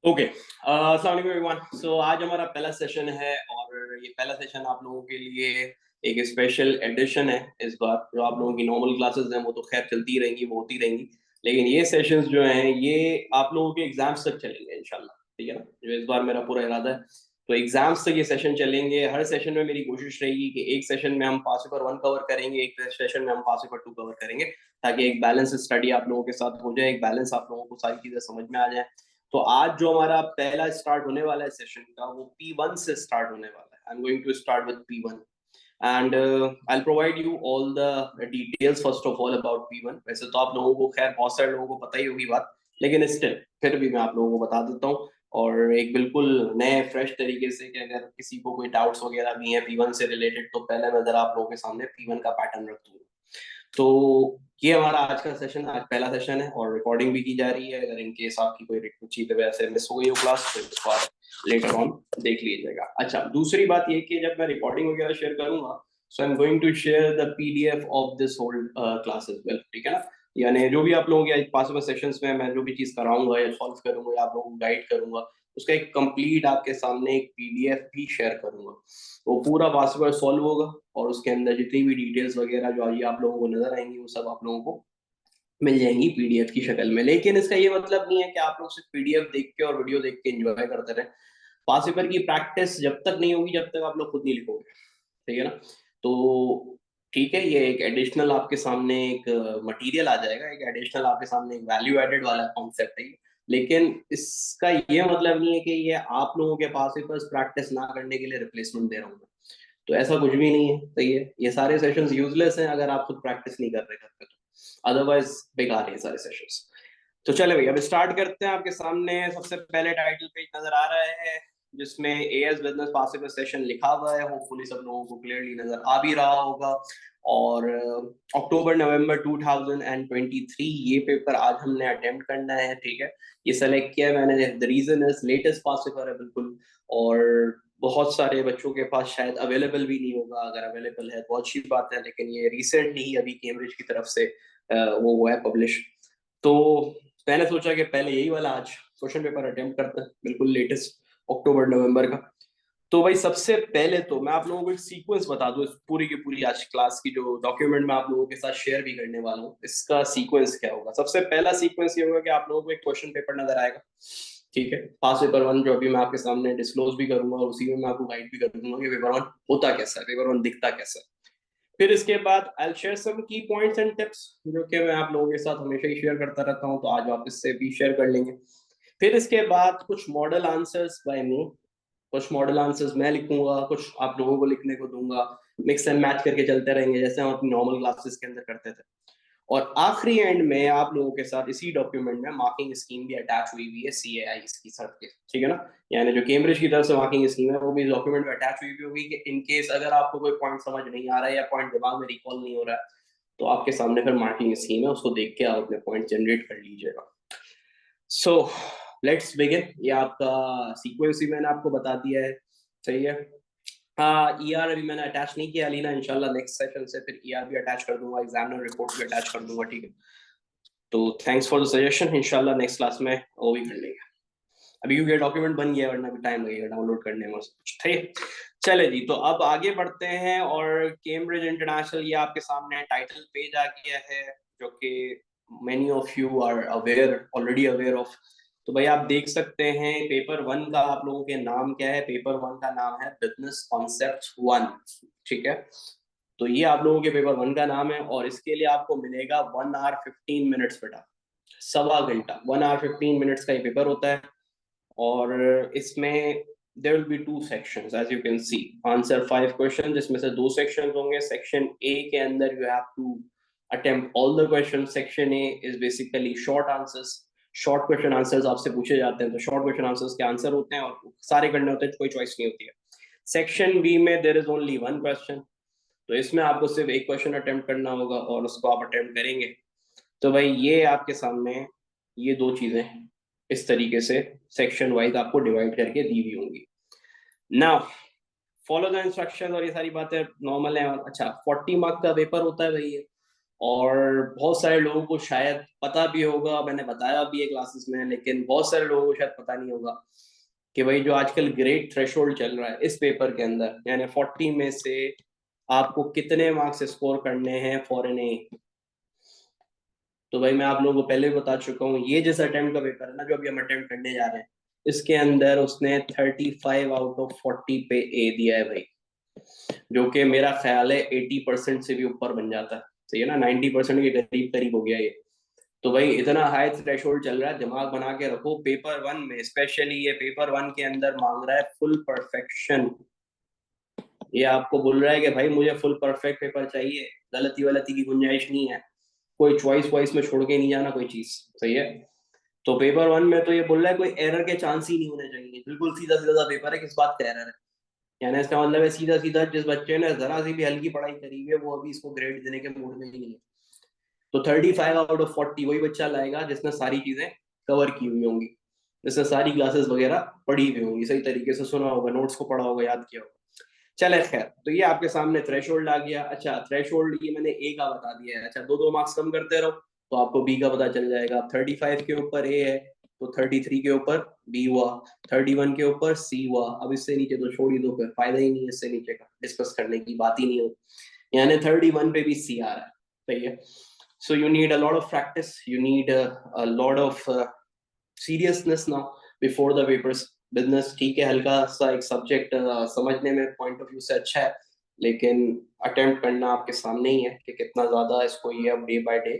Okay, अस्सलाम वालेकुम everyone. सो आज हमारा पहला सेशन है और ये पहला सेशन आप लोगों के लिए एक स्पेशल एडिशन है। इस बार जो आप लोगों की नॉर्मल क्लासेस हैं वो तो खैर चलती रहेंगी, वो होती रहेंगी, लेकिन ये सेशंस जो हैं ये आप लोगों के एग्जाम्स तक चलेंगे इंशाल्लाह। ठीक है ना, जो इस बार मेरा पूरा इरादा है। तो एग्जाम्स तक ये सेशन चलेंगे। हर सेशन में मेरी कोशिश रहेगी कि एक सेशन में हम पास पेपर 1 कवर करेंगे, एक सेशन में हम पास पेपर 2 कवर करेंगे, ताकि एक बैलेंस स्टडी आप लोगों के साथ हो जाए, एक बैलेंस आप लोगों को सारी चीजें समझ में आ जाए। तो आज जो हमारा पहला स्टार्ट होने वाला है सेशन का, वो P1 से स्टार्ट होने वाला है। I am going to start with P1 and I will provide you all the details first of all about P1। वैसे तो आप लोगों को खैर बहुत सारे लोगों को पता ही होगी बात, लेकिन स्टिल फिर भी मैं आप लोगों को बता देता हूँ, और एक बिल्कुल नए फ्रेश तरीके से, कि अगर किसी को कोई डाउट्स वगैरह भी हैं P1 से रिलेटेड, तो पहले मैं जरा आप लोगों के सामने P1 का पैटर्न रख दूंगा। तो ये हमारा आज का सेशन, आज पहला सेशन है और रिकॉर्डिंग भी की जा रही है। अगर इनकेस आपकी कोई चीज वजह से मिस हो गई हो क्लास, तो इसको आप लेटर ऑन देख लीजिएगा। अच्छा, दूसरी बात ये कि जब मैं रिकॉर्डिंग वगैरह शेयर करूंगा, so I am going to share the PDF of this whole class as well. ठीक है ना, यानी जो भी आप लोगों के पास में सेशंस में मैं जो भी चीज कराऊंगा या सॉल्व करूंगा या आप लोगों को गाइड करूंगा, उसका एक कंप्लीट आपके सामने एक पीडीएफ भी शेयर करूंगा। वो पूरा पासवर्ड सॉल्व होगा और उसके अंदर जितनी भी डिटेल्स वगैरह जो ये आप लोगों को नजर आएंगी, वो सब आप लोगों को मिल जाएंगी पीडीएफ की शक्ल में। लेकिन इसका ये मतलब नहीं है कि आप लोग सिर्फ पीडीएफ देख के और वीडियो देख के एंजॉय करते रहे। पास पेपर की प्रैक्टिस जब तक नहीं होगी, जब तक आप लोग खुद नहीं लिखोगे। ठीक है ना। तो ठीक है, ये एक एडिशनल आपके सामने एक मटेरियल आ जाएगा, एक एडिशनल आपके सामने एक वैल्यू एडेड वाला कॉन्सेप्ट है ये। लेकिन इसका ये मतलब नहीं है कि ये आप लोगों के पास पेपर्स प्रैक्टिस ना करने के लिए रिप्लेसमेंट दे रहा हूँ मैं। तो ऐसा कुछ भी नहीं है। सही है, ये सारे सेशंस यूजलेस हैं अगर आप खुद प्रैक्टिस नहीं कर रहे घर पे, तो अदरवाइज बेकार है ये सारे सेशंस। तो चले भाई, अब स्टार्ट करते हैं। आपके सामने सबसे पहले टाइटल पेज नजर आ रहा है, जिसमें एएस बिजनेस पासिबल सेशन लिखा हुआ है। होपफुली सब लोगों को क्लियरली नजर आ भी रहा होगा। और अक्टूबर नवंबर 2023 ये पेपर आज हमने अटेम्प्ट करना है। ठीक है, ये सेलेक्ट किया है मैंने। The reason is latest past paper है बिल्कुल, और बहुत सारे बच्चों के पास शायद अवेलेबल भी नहीं होगा। अगर अवेलेबल है तो अच्छी बात है, लेकिन ये रिसेंटली ही अभी कैम्ब्रिज की तरफ से वो हुआ है पब्लिश। तो मैंने सोचा कि पहले यही वाला आज क्वेश्चन पेपर अटेम्प्ट करते हैं, बिल्कुल लेटेस्ट अक्टूबर नवंबर का। तो भाई सबसे पहले तो मैं आप लोगों को एक सीक्वेंस बता दूं, इस पूरी की पूरी आज क्लास की जो डॉक्यूमेंट मैं आप लोगों के साथ शेयर भी करने वाला हूँ, इसका सीक्वेंस क्या होगा। सबसे पहला सीक्वेंस ये होगा कि आप लोगों को एक क्वेश्चन पेपर नजर आएगा। ठीक है, पास पेपर 1 जो अभी मैं आपके सामने डिस्क्लोज भी करूंगा, और उसी में मैं आपको गाइड भी कर दूंगा कि पेपर 1 होता कैसा है, पेपर 1 दिखता कैसा है। फिर इसके बाद आई शेयर सम की पॉइंट्स एंड टिप्स, जो कि मैं आप लोगों के साथ हमेशा ही शेयर करता रहता हूँ, तो आज वापस से भी शेयर कर लेंगे। फिर इसके बाद कुछ मॉडल आंसर्स बाय मी, कुछ मॉडल आंसर्स मैं लिखूंगा, कुछ आप लोगों को लिखने को दूंगा। मिक्स एंड मैच करके चलते रहेंगे, जैसे हम अपनी नॉर्मल क्लासेस के अंदर करते थे। और आखिरी एंड में आप लोगों के साथ इसी डॉक्यूमेंट में मार्किंग स्कीम भी अटैच हुई हुई है, सीएआई की तरफ के। ठीक है ना, यानी जो कैम्ब्रिज की तरफ से मार्किंग स्कीम है, वो भी डॉक्यूमेंट में अटैच हुई हुई होगी, कि इन केस अगर आपको कोई पॉइंट समझ नहीं आ रहा है या पॉइंट दिमाग में रिकॉल नहीं हो रहा है, तो आपके सामने फिर मार्किंग स्कीम है, उसको देख के आप अपने पॉइंट जनरेट कर लीजिएगा। So let's begin. ये आपका सीक्वेंस भी मैंने आपको बता दिया है। सही है। हाँ, ईआर अभी मैंने अटैच नहीं किया, अलीना इंशाल्लाह नेक्स्ट सेशन से फिर ईआर भी अटैच कर दूंगा, एग्जामिनर रिपोर्ट भी अटैच कर दूंगा। ठीक है, तो थैंक्स फॉर द सजेशन। इंशाल्लाह नेक्स्ट क्लास में वो भी कर लेंगे। अभी क्योंकि डॉक्यूमेंट बन गया, वरना भी टाइम लगेगा डाउनलोड करने में सब कुछ। ठीक है, चले जी, तो अब आगे बढ़ते हैं। और कैम्ब्रिज इंटरनेशनल, ये आपके सामने टाइटल पेज आ गया है, जो कि many of you are aware, already aware of. तो भाई आप देख सकते हैं पेपर 1 का आप लोगों के नाम क्या है। पेपर 1 का नाम है बिजनेस कॉन्सेप्ट 1। ठीक है, तो ये आप लोगों के पेपर 1 का नाम है, और इसके लिए आपको मिलेगा 1 hour 15 minutes बेटा, सवा घंटा। 1 hour 15 minutes का ये पेपर होता है। और इसमें there will be 2 sections, as you can see. Answer 5 question, जिसमें से 2 sections होंगे। सेक्शन ए के अंदर you have to attempt all the question. Section A is basically short answers, short question answers आपसे पूछे जाते हैं, तो शॉर्ट क्वेश्चन आंसर्स के आंसर होते हैं, और सारे करने होते हैं, कोई चॉइस नहीं होती है। सेक्शन बी में देर इज ओनली 1 क्वेश्चन, तो इसमें आपको सिर्फ एक क्वेश्चन अटेम्प्ट करना होगा, और उसको आप अटेम्प्ट करेंगे। तो भाई ये आपके सामने ये 2 चीजें इस तरीके से सेक्शन वाइज आपको डिवाइड करके दी हुई होंगी। नाउ फॉलो द इंस्ट्रक्शन, और ये सारी बातें नॉर्मल है। अच्छा, 40 मार्क का पेपर होता है भाई ये, और बहुत सारे लोगों को शायद पता भी होगा, मैंने बताया भी है क्लासेस में, लेकिन बहुत सारे लोगों को शायद पता नहीं होगा कि भाई जो आजकल ग्रेड थ्रेशोल्ड चल रहा है इस पेपर के अंदर, यानी 40 में से आपको कितने मार्क्स स्कोर करने हैं फॉर एन ए। तो भाई मैं आप लोगों को पहले भी बता चुका हूँ, ये जिस अटेम्प्ट का पेपर है ना, जो अभी हम अटेम्प्ट करने जा रहे हैं, इसके अंदर उसने 35 आउट ऑफ 40 पे ए दिया है भाई, जो कि मेरा ख्याल है 80% से भी ऊपर बन जाता है। सही है ना, 90% के करीब करीब हो गया ये। तो भाई इतना हाई थ्रेशोल्ड चल रहा है, दिमाग बना के रखो, पेपर वन में स्पेशली, ये पेपर वन के अंदर मांग रहा है फुल परफेक्शन। ये आपको बोल रहा है कि भाई मुझे फुल परफेक्ट पेपर चाहिए, गलती वलती की गुंजाइश नहीं है, कोई चॉइस वॉइस में छोड़ के नहीं जाना कोई चीज। सही है। तो पेपर वन में तो ये बोल रहा है कोई एरर के चांस ही नहीं होने चाहिए, बिल्कुल सीधा सीधा पेपर है, किस बात का एरर है। यानी इसका मतलब है सीधा सीधा, जिस बच्चे ने जरा सी भी हल्की पढ़ाई करी है वो अभी इसको ग्रेड देने के मूड में ही नहीं है। तो 35 आउट ऑफ 40 वही बच्चा लाएगा जिसने सारी चीजें कवर की हुई होंगी, जिसने सारी क्लासेस वगैरह पढ़ी हुई होंगी, सही तरीके से सुना होगा, नोट्स को पढ़ा होगा, याद किया होगा। चले खैर, तो ये आपके सामने थ्रेशोल्ड आ गया। अच्छा थ्रेशोल्ड ये मैंने ए का बता दिया है। अच्छा दो दो मार्क्स कम करते रहो तो आपको बी का पता चल जाएगा। 35 के ऊपर ए है तो 33 के ऊपर बी हुआ, 31 के ऊपर सी हुआ। अब इससे नीचे तो छोड़ ही दो, फिर फायदा ही नहीं है इससे नीचे का डिस्कस करने की, बात ही नहीं हो। यानी 31 पे भी सी आ रहा है। सही है। So you need a lot of practice. You need a lot of seriousness now before the papers. Business ठीक है, हल्का सा एक सब्जेक्ट समझने में पॉइंट ऑफ व्यू से अच्छा है, लेकिन अटेम्प्ट करना आपके सामने ही है कि कितना ज्यादा इसको ये अब डे बाय डे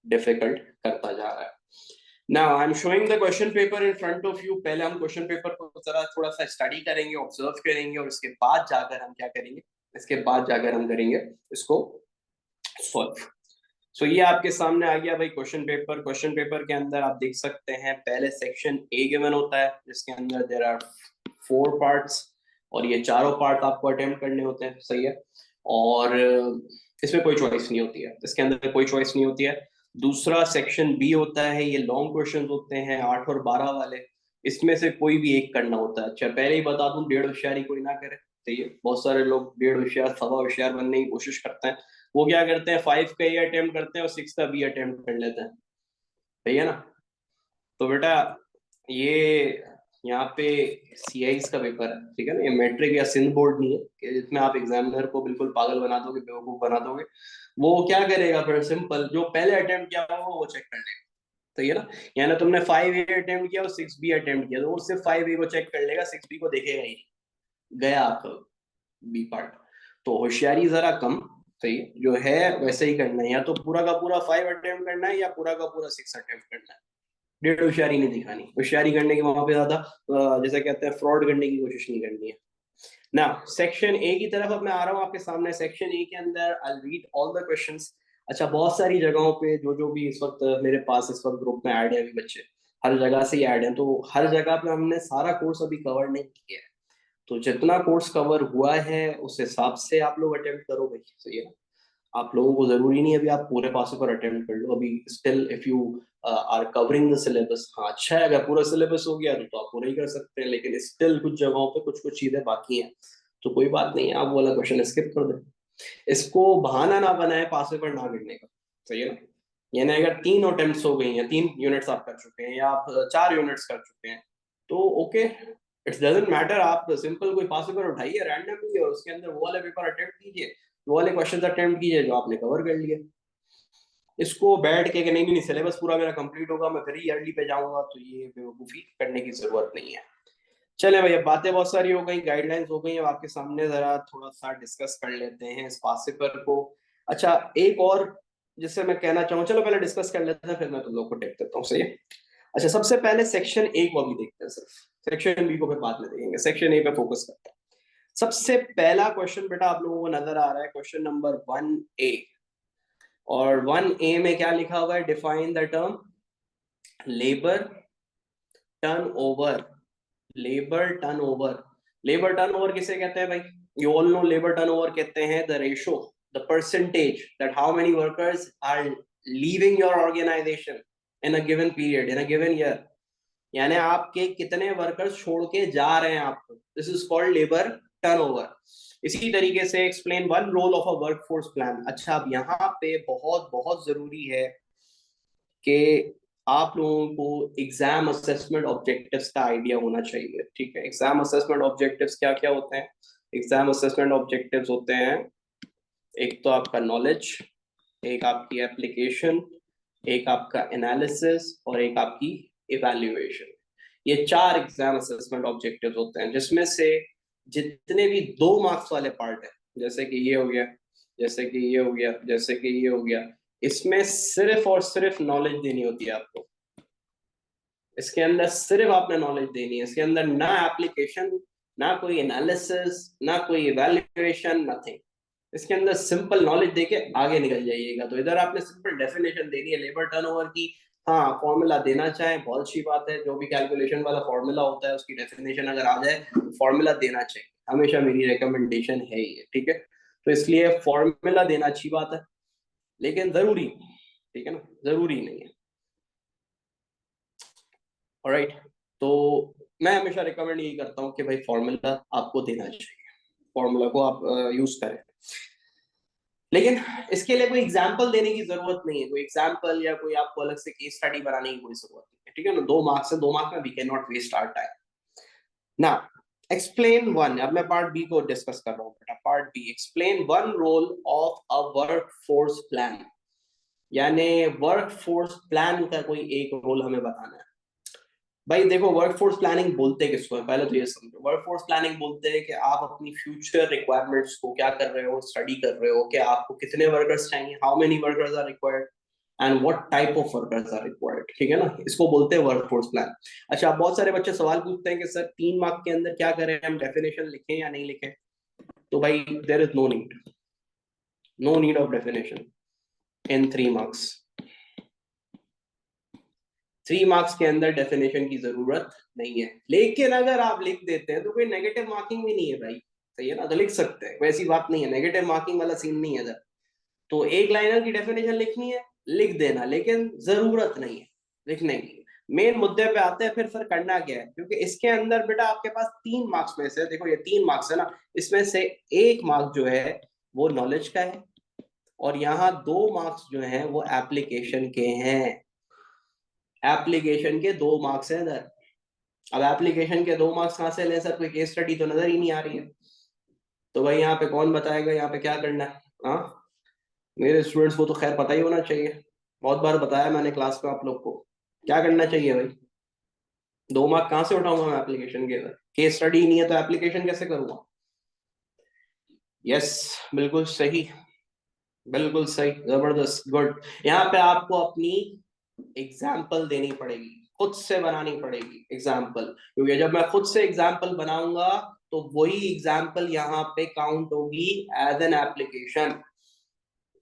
डिफिकल्ट करता जा रहा है। Now I am showing the question paper in front of you. पहले हम क्वेश्चन पेपर को जरा थोड़ा सा स्टडी करेंगे, ऑब्जर्व करेंगे, और इसके बाद जाकर हम क्या करेंगे, इसके बाद जाकर हम करेंगे इसको सॉल्व। सो ये आपके सामने आ गया भाई क्वेश्चन पेपर। क्वेश्चन पेपर के अंदर आप देख सकते हैं पहले सेक्शन ए गिवन होता है, जिसके अंदर देयर आर 4 पार्ट्स, और ये चारों पार्ट आपको अटेम्प्ट करने होते हैं। सही है। और इसमें कोई चॉइस नहीं होती है, इसके अंदर कोई चॉइस नहीं होती है। दूसरा सेक्शन बी होता है, ये लॉन्ग क्वेश्चन होते हैं 8 और 12 वाले, इसमें से कोई भी एक करना होता है। अच्छा पहले ही बता दूं, डेढ़ होशियारी कोई ना करे। सही है। बहुत सारे लोग डेढ़ होशियार सवा होशियार बनने की कोशिश करते हैं, वो क्या करते हैं 5 का ए अटेम्प्ट करते हैं और 6 का बी अटेम्प्ट कर लेते हैं। सही है ना। तो बेटा ये यहाँ पे सीआईज का पेपर है, ठीक है ना, ये मैट्रिक या सिंध बोर्ड नहीं है कि जिसमें आप एग्जामिनर को बिल्कुल पागल बना दोगे, बेवकूफ बना दोगे। वो क्या करेगा फिर, सिंपल जो पहले अटेम्प्ट किया होगा वो चेक कर लेगा। सही है ना। यानी तुमने 5 ए अटेम्प्ट किया और 6 बी अटेम्प्ट किया, तो वो सिर्फ 5 ए को चेक कर लेगा, 6 बी को देखेगा ही नहीं। गया आपका बी पार्ट। तो होशियारी जरा कम, सही है, जो है वैसे ही करना है, या तो पूरा का पूरा 5 अटेम्प्ट करना है या पूरा का पूरा 6 अटेम्प्ट करना है। डेढ़ होशियारी नहीं दिखानी, होशियारी करने के वहां पे ज्यादा जैसे कहते हैं फ्रॉड करने की कोशिश नहीं करनी है ना। सेक्शन ए की तरफ अब मैं आ रहा हूँ आपके सामने। सेक्शन ए के अंदर I read all the questions. अच्छा बहुत सारी जगहों पे जो जो भी इस वक्त मेरे पास इस वक्त ग्रुप में ऐड है अभी बच्चे, हर जगह से ही ऐड है, तो हर जगह पे हमने सारा कोर्स अभी कवर नहीं किया है। तो जितना कोर्स कवर हुआ है उस हिसाब से आप लोग अटेम्प्ट करो भाई। सही है। आप लोगों को जरूरी नहीं है अभी आप पूरे पासों पर अटेम्प्ट कर लो, अभी still if you are covering the syllabus, हाँ अच्छा है, अगर पूरा सिलेबस हो गया तो आप पूरा ही कर सकते हैं, लेकिन स्टिल कुछ जगहों पे कुछ कुछ चीजें बाकी हैं, तो कोई बात नहीं है, आप वो वाला क्वेश्चन स्किप कर दें। इसको बहाना ना बनाए पास पेपर ना करने का। सही है ना। यानी अगर 3 अटेम्प्ट्स हो गई हैं, 3 यूनिट्स आप कर चुके हैं, या आप 4 यूनिट्स कर चुके हैं, तो ओके, इट्स डजंट मैटर, आप सिंपल कोई पास पेपर उठाइए रैंडमली और उसके अंदर वो वाले पेपर अटेम्प्ट कीजिए, वो वाले क्वेश्चन अटेम्प्ट कीजिए जो आपने कवर कर लिए। इसको बैठ के कि नहीं नहीं सिलेबस पूरा मेरा कंप्लीट होगा मैं फिर ही ईयरली पे जाऊंगा, तो ये बेवकूफी करने की जरूरत नहीं है। चले भाई, अब बातें बहुत सारी हो गई, गाइडलाइंस हो गई, अब आपके सामने जरा थोड़ा सा डिस्कस कर लेते हैं इस पास पेपर को। अच्छा एक और जिससे मैं कहना चाहूँ, चलो पहले डिस्कस कर लेते हैं फिर मैं तुम लोग को टेक देता हूँ। सही है। अच्छा सबसे पहले सेक्शन ए को अभी देखते हैं, सिर्फ सेक्शन बी को फिर बाद में देखेंगे, सेक्शन ए पे फोकस करते हैं। सबसे पहला क्वेश्चन बेटा आप लोगों को नजर आ रहा है, क्वेश्चन नंबर 1A। और 1A में क्या लिखा हुआ है, define the term labour turnover. Labour turnover, labour turnover किसे कहते हैं भाई, you all know labour turnover कहते हैं the ratio, the percentage that how many workers are leaving your organisation in a given period, in a given year. यानी आपके कितने workers छोड़ के जा रहे हैं आपको, this is called labour turnover. इसी तरीके से explain one role of a workforce plan. अच्छा, अब यहाँ पे बहुत बहुत जरूरी है कि आप लोगों को एग्जाम असेसमेंट ऑब्जेक्टिव्स का आइडिया होना चाहिए। ठीक है, एग्जाम असेसमेंट ऑब्जेक्टिव्स क्या क्या होते हैं? एग्जाम असेसमेंट ऑब्जेक्टिव्स होते हैं, एक तो आपका नॉलेज, एक आपकी एप्लीकेशन, एक आपका एनालिसिस और एक आपकी इवैल्यूएशन। ये चार एग्जाम असेसमेंट ऑब्जेक्टिव्स होते हैं, जिसमें से जितने भी 2 मार्क्स वाले पार्ट है, जैसे कि ये हो गया, जैसे कि ये हो गया, जैसे कि ये हो गया, इसमें सिर्फ और सिर्फ नॉलेज देनी होती है आपको। इसके अंदर सिर्फ आपने नॉलेज देनी है, इसके अंदर ना एप्लीकेशन, ना कोई एनालिसिस, ना कोई इवैल्यूएशन, नथिंग। इसके अंदर सिंपल नॉलेज देके आगे निकल जाइएगा। तो इधर आपने सिंपल डेफिनेशन देनी है लेबर टर्नओवर की। हाँ, फॉर्मूला देना चाहे बहुत अच्छी बात है, जो भी कैलकुलेशन वाला फॉर्मूला होता है उसकी डेफिनेशन अगर आ जाए, फॉर्मूला देना चाहिए, हमेशा मेरी रिकमेंडेशन है ये। ठीक है, तो इसलिए फॉर्मूला देना अच्छी बात है, लेकिन जरूरी, ठीक है ना, जरूरी नहीं है। ऑलराइट, तो मैं हमेशा रिकमेंड यही करता हूँ कि भाई फॉर्मूला आपको देना चाहिए, फॉर्मूला को आप यूज करें। लेकिन इसके लिए कोई एग्जाम्पल देने की जरूरत नहीं है, कोई एग्जाम्पल या कोई आपको अलग से केस स्टडी बनाने की कोई जरूरत नहीं है। ठीक है ना, 2 मार्क्स है, 2 मार्क्स में we can not waste our time ना। एक्सप्लेन वन, अब मैं पार्ट बी को डिस्कस कर रहा हूँ बेटा। Part B, explain one role of a work force plan, यानी वर्क फोर्स प्लान का कोई एक रोल हमें बताना है। भाई देखो, वर्कफोर्स प्लानिंग बोलते हैं किसको है, पहले तो ये समझो। वर्कफोर्स प्लानिंग बोलते हैं कि आप अपनी फ्यूचर रिक्वायरमेंट्स को क्या कर रहे हो, स्टडी कर रहे हो कि आपको कितने वर्कर्स चाहिए, how many workers are required and what type of workers are required. ठीक है ना, इसको बोलते हैं वर्कफोर्स प्लान। अच्छा, बहुत सारे बच्चे सवाल पूछते हैं कि सर 3 मार्क के अंदर क्या करें, हम डेफिनेशन लिखें या नहीं लिखें? तो भाई there is no need, no need of definition in 3 marks. 3 marks के अंदर डेफिनेशन की जरूरत नहीं है, लेकिन अगर आप लिख देते हैं तो कोई नेगेटिव मार्किंग भी नहीं है भाई, सही है ना, तो लिख सकते हैं, वैसी बात नहीं है, नेगेटिव मार्किंग वाला सीन नहीं है इधर। तो एक लाइनर की डेफिनेशन लिखनी है, लिख देना, लेकिन जरूरत नहीं है लिखने की। मेन मुद्दे पे आते हैं, फिर करना क्या है, क्योंकि इसके अंदर बेटा आपके पास 3 मार्क्स में से, देखो ये 3 मार्क्स है ना, इसमें से 1 मार्क जो है वो नॉलेज का है, और यहाँ 2 मार्क्स जो है वो एप्लीकेशन के हैं। एप्लीकेशन के 2 मार्क्स हैं इधर। अब एप्लीकेशन के 2 मार्क्स कहाँ से ले सर, कोई केस स्टडी तो नजर ही नहीं आ रही है। तो भाई यहाँ पे कौन बताएगा यहाँ पे क्या करना है? हाँ, मेरे स्टूडेंट्स को तो खैर पता ही होना चाहिए, बहुत बार बताया मैंने क्लास में आप लोग को क्या करना चाहिए भाई। 2 मार्क कहाँ से उठाऊंगा मैं एप्लीकेशन के अंदर? केस स्टडी नहीं है तो एप्लीकेशन कैसे करूंगा? यस, बिल्कुल सही, बिल्कुल सही, जबरदस्त, गुड। यहाँ पे आपको अपनी एग्जाम्पल देनी पड़ेगी, खुद से बनानी पड़ेगी एग्जाम्पल, क्योंकि जब मैं खुद से एग्जाम्पल बनाऊंगा तो वही एग्जाम्पल यहाँ पे काउंट होगी एज एन एप्लीकेशन।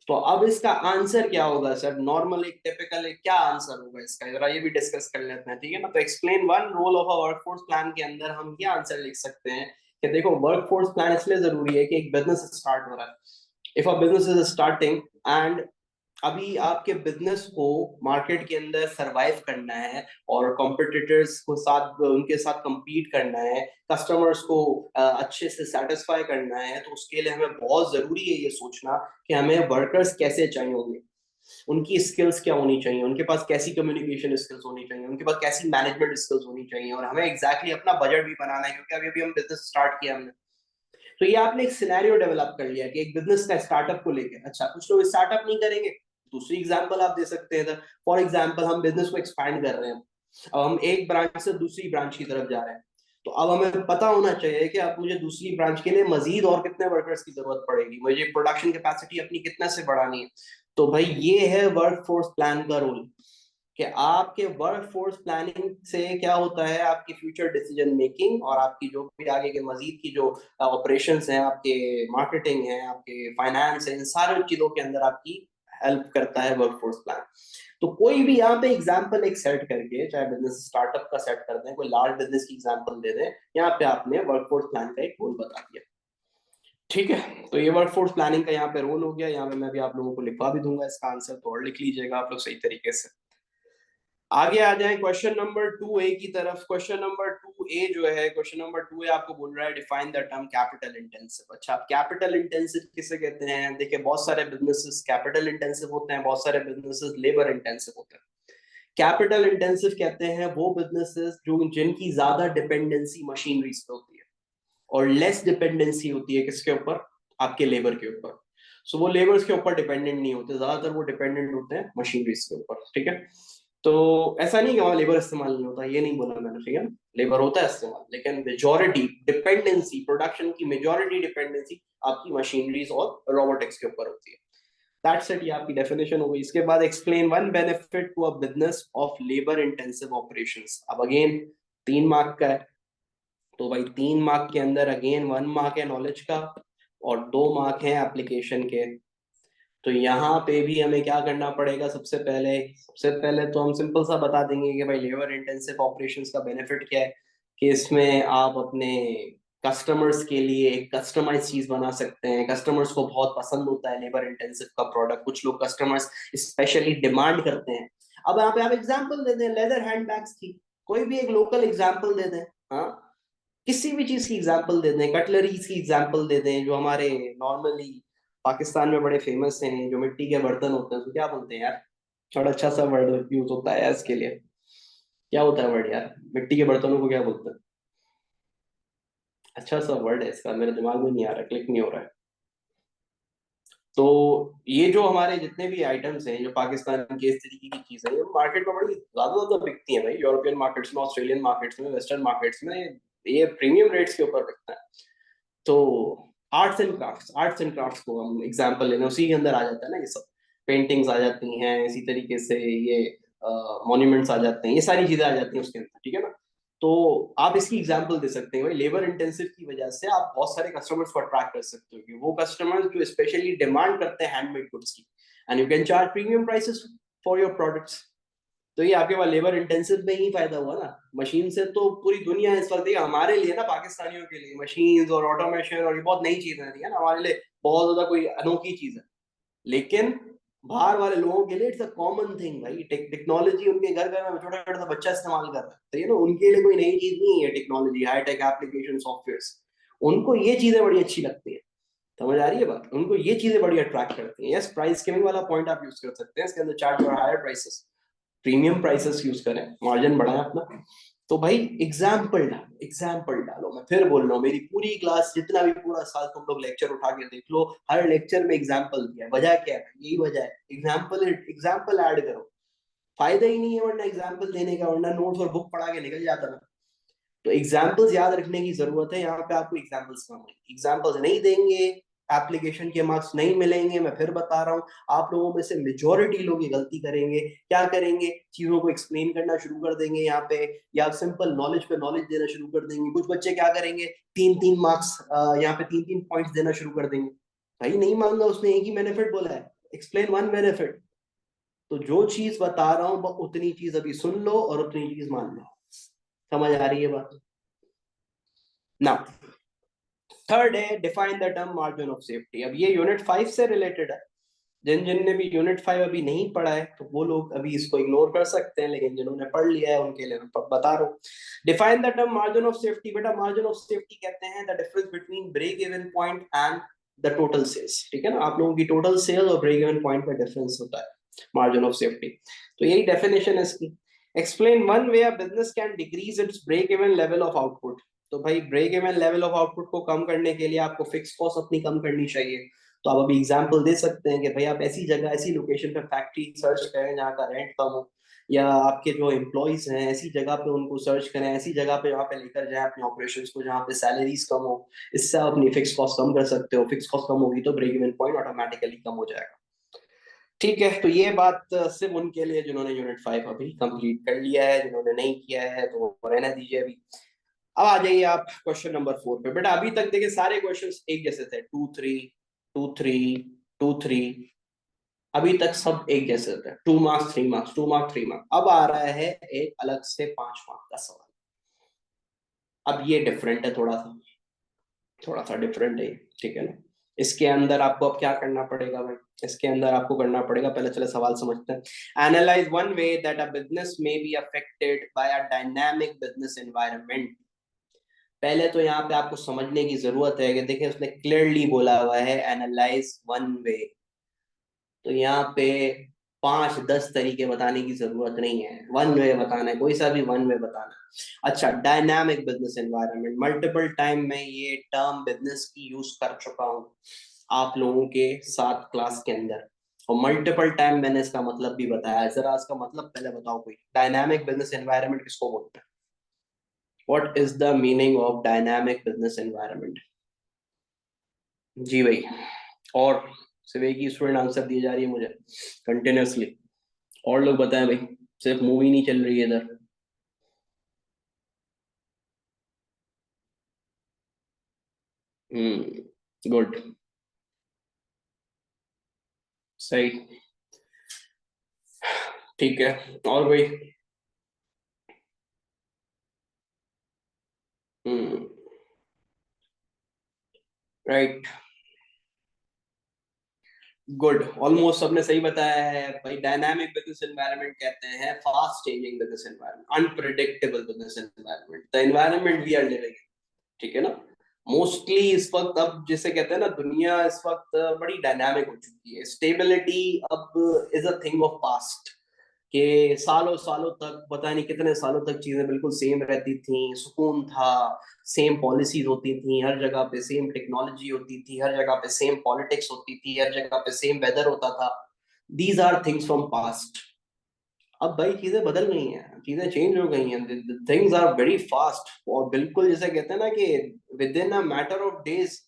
तो अब इसका आंसर क्या होगा सर? नॉर्मल एक टिपिकल एक क्या आंसर होगा इसका, जरा ये भी डिस्कस कर लेते हैं। ठीक है ना, तो explain one role of a workforce plan के अंदर हम ये आंसर लिख सकते हैं कि देखो, वर्कफोर्स प्लान इसलिए जरूरी है कि एक बिजनेस स्टार्ट हो रहा है। If a business is starting and अभी आपके बिजनेस को मार्केट के अंदर सरवाइव करना है और कॉम्पिटिटर्स को साथ, उनके साथ compete करना है, कस्टमर्स को अच्छे से सेटिस्फाई करना है, तो उसके लिए हमें बहुत जरूरी है ये सोचना कि हमें वर्कर्स कैसे चाहिए होंगे, उनकी स्किल्स क्या होनी चाहिए, उनके पास कैसी कम्युनिकेशन स्किल्स होनी चाहिए, उनके पास कैसी मैनेजमेंट स्किल्स होनी चाहिए, और हमें एग्जैक्टली अपना बजट भी बनाना है, क्योंकि अभी अभी हम बिजनेस स्टार्ट किया हमने। तो ये आपने एक सिनेरियो डेवलप कर लिया कि एक बिजनेस का स्टार्टअप को लेकर। अच्छा, कुछ लोग स्टार्टअप नहीं करेंगे, दूसरी एग्जांपल आप दे सकते हैं। फॉर एग्जांपल हम बिजनेस को एक्सपैंड कर रहे हैं, अब हम एक ब्रांच से दूसरी ब्रांच की तरफ जा रहे हैं, तो अब हमें पता होना चाहिए कि अब मुझे दूसरी ब्रांच के लिए मजीद और कितने वर्कर्स की जरूरत पड़ेगी, मुझे प्रोडक्शन कैपेसिटी अपनी कितना से बढ़ानी है। तो भाई ये है वर्कफोर्स प्लान का रोल, कि आपके वर्क फोर्स प्लानिंग से क्या होता है, आपकी फ्यूचर डिसीजन मेकिंग और आपकी जो भी आगे के मजीद की जो ऑपरेशंस हैं, आपके मार्केटिंग है, आपके फाइनेंस है, इन सारी चीजों के अंदर आपकी हेल्प करता है वर्क फोर्स प्लान। तो कोई भी यहाँ पे एग्जांपल एक सेट करके, चाहे बिजनेस स्टार्टअप का सेट कर दें, कोई लार्ज बिजनेस की एग्जांपल दे दें, यहाँ पे आपने वर्कफोर्स प्लान का एक रोल बता दिया। ठीक है, तो ये वर्कफोर्स प्लानिंग का यहाँ पे रोल हो गया। यहाँ पे मैं भी आप लोगों को लिखवा भी दूंगा इसका आंसर, तो और लिख लीजिएगा आप लोग सही तरीके से। आगे आ जाए क्वेश्चन नंबर 2A की तरफ। क्वेश्चन नंबर 2A जो है, क्वेश्चन नंबर 2A आपको बोल रहा है define the term capital intensive. अच्छा, आप कैपिटल इंटेंसिव किसे कहते हैं? देखिए, बहुत सारे बिजनेसेस कैपिटल इंटेंसिव होते हैं, बहुत सारे बिजनेसेस लेबर इंटेंसिव होते हैं। कैपिटल इंटेंसिव कहते हैं वो बिजनेसेस जो जिनकी ज्यादा डिपेंडेंसी मशीनरीज पे होती है और लेस डिपेंडेंसी होती है किसके ऊपर? आपके लेबर के ऊपर। सो वो लेबर्स के ऊपर डिपेंडेंट नहीं होते, ज्यादातर वो डिपेंडेंट होते हैं मशीनरीज के ऊपर, ठीक है। तो ऐसा नहीं कि वहां लेबर इस्तेमाल नहीं होता, ये नहीं बोला मैंने, ठीक है। लेबर होता है इस्तेमाल, लेकिन मेजोरिटी डिपेंडेंसी, प्रोडक्शन की मेजोरिटी डिपेंडेंसी आपकी मशीनरीज और रोबोटिक्स के ऊपर होती है। दैट्स इट, ये आपकी डेफिनेशन हो गई। इसके बाद explain one benefit to a business of labour intensive operations. अब अगेन 3 मार्क का है, तो भाई 3 मार्क के अंदर अगेन 1 मार्क है नॉलेज का और 2 मार्क है एप्लीकेशन के। तो यहाँ पे भी हमें क्या करना पड़ेगा? सबसे पहले तो हम सिंपल सा बता देंगे कि भाई लेबर इंटेंसिव ऑपरेशंस का बेनिफिट क्या है, कि इसमें आप अपने कस्टमर्स के लिए एक कस्टमाइज चीज बना सकते हैं। कस्टमर्स को बहुत पसंद होता है लेबर इंटेंसिव का प्रोडक्ट, कुछ लोग कस्टमर्स स्पेशली डिमांड करते हैं। अब यहाँ पे आप एग्जांपल दे दें लेदर हैंडबैग्स की, कोई भी एक लोकल एग्जांपल दे दें। हाँ, किसी भी चीज की एग्जांपल दे दें, कटलरीज की एग्जांपल दे दें जो हमारे नॉर्मली पाकिस्तान में बड़े फेमस हैं, जो मिट्टी के बर्तन होते हैं, तो क्या बोलते हैं यार? थोड़ा अच्छा सा वर्ड यूज होता है इसके लिए। क्या होता है वर्ड यार, मिट्टी के बर्तनों को क्या बोलते हैं? अच्छा सा वर्ड है इसका, मेरे दिमाग में नहीं आ रहा, क्लिक नहीं हो रहा है। तो ये जो हमारे जितने भी आइटम्स हैं जो पाकिस्तान के इस तरीके की चीजें ये मार्केट में बड़ी ज्यादा ज्यादा बिकती हैं भाई, यूरोपियन मार्केट्स में, ऑस्ट्रेलियन मार्केट्स में, वेस्टर्न मार्केट्स में ये प्रीमियम रेट्स के ऊपर बिकता है। तो आर्ट्स एंड क्राफ्ट्स को हम एग्जांपल लेना, उसी के अंदर आ जाता है ना ये सब। पेंटिंग्स आ जाती हैं, इसी तरीके से ये मॉन्यूमेंट्स आ जाते हैं, ये सारी चीजें आ जाती हैं उसके अंदर, ठीक है ना। तो आप इसकी एग्जांपल दे सकते हैं भाई, लेबर इंटेंसिव की वजह से आप बहुत सारे कस्टमर्स को अट्रैक्ट कर सकते हो, कि वो कस्टमर्स जो स्पेशली डिमांड करते हैं हैंडमेड गुड्स की, and you can charge premium prices for your products. तो ये आपके पास लेबर इंटेंसिव में ही फायदा हुआ ना। मशीन से तो पूरी दुनिया इस वक्त, हमारे लिए ना, पाकिस्तानियों के लिए मशीन और ऑटोमेशन और ये बहुत नई चीज है, ठीक है ना, हमारे लिए बहुत ज्यादा कोई अनोखी चीज है। लेकिन बाहर वाले लोगों के लिए इट्स अ कॉमन थिंग भाई। टेक्नोलॉजी उनके घर घर में छोटा छोटा बच्चा इस्तेमाल कर रहा है, तो ये ना उनके लिए कोई नई चीज नहीं है टेक्नोलॉजी, हाईटेक एप्लीकेशन, सॉफ्टवेयर। उनको ये चीजें बड़ी अच्छी लगती है। समझ आ रही है बात? उनको ये चीजें बड़ी अट्रैक्ट करती हैं। यस, प्राइस गिविंग वाला पॉइंट आप यूज कर सकते हैं इसके अंदर, चार्ज और higher prices, premium prices use करें, मार्जिन बढ़ाएं अपना। तो भाई एग्जाम्पल डालो, मैं फिर बोल रहा हूँ, मेरी पूरी क्लास जितना भी पूरा साल तुम लोग लेक्चर उठा के देख लो, हर लेक्चर में एग्जाम्पल दिया है। वजह क्या है? यही वजह है, एग्जाम्पल एग्जाम्पल ऐड करो। फायदा ही नहीं है वरना एग्जाम्पल देने का, वरना नोट्स और बुक पढ़ा के निकल जाता ना। तो एग्जाम्पल्स याद रखने की जरूरत है, यहाँ पे आपको एग्जाम्पल्स कम है, एग्जाम्पल्स नहीं देंगे एप्लीकेशन के मार्क्स नहीं मिलेंगे। मैं फिर बता रहा हूँ, आप लोगों में से मेजोरिटी लोग ये गलती करेंगे, क्या करेंगे? चीजों को एक्सप्लेन करना शुरू कर देंगे यहाँ पे, या सिंपल नॉलेज पे नॉलेज देना शुरू कर देंगे। कुछ बच्चे क्या करेंगे, 3-3 मार्क्स यहाँ पे 3-3 पॉइंट्स देना शुरू कर देंगे। भाई नहीं मांगा, उसने एक ही बेनिफिट बोला है, एक्सप्लेन वन बेनिफिट। तो जो चीज बता रहा हूँ उतनी चीज अभी सुन लो और उतनी चीज मान लो। समझ आ रही है बात? ना, थर्ड है define the term margin of safety. अब ये यूनिट 5 से रिलेटेड है। जिन जिन ने भी यूनिट 5 अभी नहीं पढ़ा है तो वो लोग अभी इसको इग्नोर कर सकते हैं, लेकिन जिन्होंने पढ़ लिया है उनके लिए मैं बता रहा हूँ। Define the term margin of safety. बेटा, मार्जिन ऑफ सेफ्टी कहते हैं the difference between break even point and the total sales, ठीक है ना। आप लोगों की टोटल सेल्स और ब्रेक इवन पॉइंट में डिफरेंस होता है मार्जिन ऑफ सेफ्टी। तो यही डेफिनेशन है इसकी। Explain one way a business can decrease its break even level of output. तो भाई break even level of output को कम करने के लिए आपको फिक्स कॉस्ट अपनी कम करनी चाहिए। तो आप अभी एग्जांपल दे सकते हैं कि भाई आप ऐसी जगह, ऐसी लोकेशन पे फैक्ट्री सर्च करें जहाँ का रेंट कम हो, या आपके जो एम्प्लॉयज हैं ऐसी जगह पे उनको सर्च करें, ऐसी जगह पे वहाँ पे लेकर जाएं अपने ऑपरेशंस को जहाँ पे सैलरीज कम हो। इससे आप अपनी फिक्स कॉस्ट कम कर सकते हो। फिक्स कॉस्ट कम होगी तो ब्रेक इवन पॉइंट ऑटोमेटिकली कम हो जाएगा। ठीक है, तो ये बात सिर्फ उनके लिए जिन्होंने यूनिट 5 अभी कंप्लीट कर लिया है, जिन्होंने नहीं किया है तो वो रहने दीजिए अभी। अब आ जाइए आप क्वेश्चन नंबर 4 पे। बेटा अभी तक देखिए सारे क्वेश्चंस एक जैसे थे, 2 3 2 3 2 3, अभी तक सब एक जैसे थे, 2 मार्क्स 3 मार्क्स 2 मार्क्स 3 मार्क्स। अब आ रहा है एक अलग से 5 मार्क का सवाल। अब ये डिफरेंट है, थोड़ा सा डिफरेंट है, ठीक है ना। इसके अंदर आपको अब क्या करना पड़ेगा भाई, इसके अंदर आपको करना पड़ेगा, पहले चले सवाल समझते हैं। Analyse one way that a business may be affected by a dynamic business environment. पहले तो यहाँ पे आपको समझने की जरूरत है कि देखिए उसने क्लियरली बोला हुआ है एनालाइज वन वे, तो यहाँ पे 5-10 तरीके बताने की जरूरत नहीं है, वन वे बताना है, कोई सा भी वन वे बताना है। अच्छा, dynamic business environment, multiple time मैं ये टर्म बिजनेस की यूज कर चुका हूँ आप लोगों के साथ क्लास के अंदर, और मल्टीपल टाइम मैंने इसका मतलब भी बताया। जरा इसका मतलब पहले बताओ, कोई डायनामिक बिजनेस एनवायरनमेंट किसको बोलते हैं? What is the meaning of dynamic business environment? जी भाई, और सिर्फ एक ही स्टूडेंट आंसर दी जा रही है मुझे कंटिन्यूअसली, और लोग बताएं भाई, सिर्फ मूवी नहीं चल रही है इधर। गुड, सही, ठीक है, और कोई? हम्म, राइट, गुड, ऑलमोस्ट सबने सही बताया है भाई। डायनामिक बिजनेस एनवायरनमेंट कहते हैं fast changing business environment, unpredictable business environment, the environment we are living, ठीक है ना। मोस्टली इस वक्त, अब जिसे कहते हैं ना, दुनिया इस वक्त बड़ी डायनामिक हो चुकी है, स्टेबिलिटी अब is a thing of past, कि सालों सालों तक, पता नहीं कितने सालों तक चीजें बिल्कुल सेम रहती थी, सुकून था, सेम पॉलिसीज होती थी हर जगह पे, सेम टेक्नोलॉजी होती थी हर जगह पे, सेम पॉलिटिक्स होती थी हर जगह पे, सेम वेदर होता था। These are things from past. अब भाई चीजें बदल गई हैं, चीजें चेंज हो गई हैं, थिंग्स आर वेरी फास्ट, और बिल्कुल जैसे कहते हैं ना कि with in a matter of days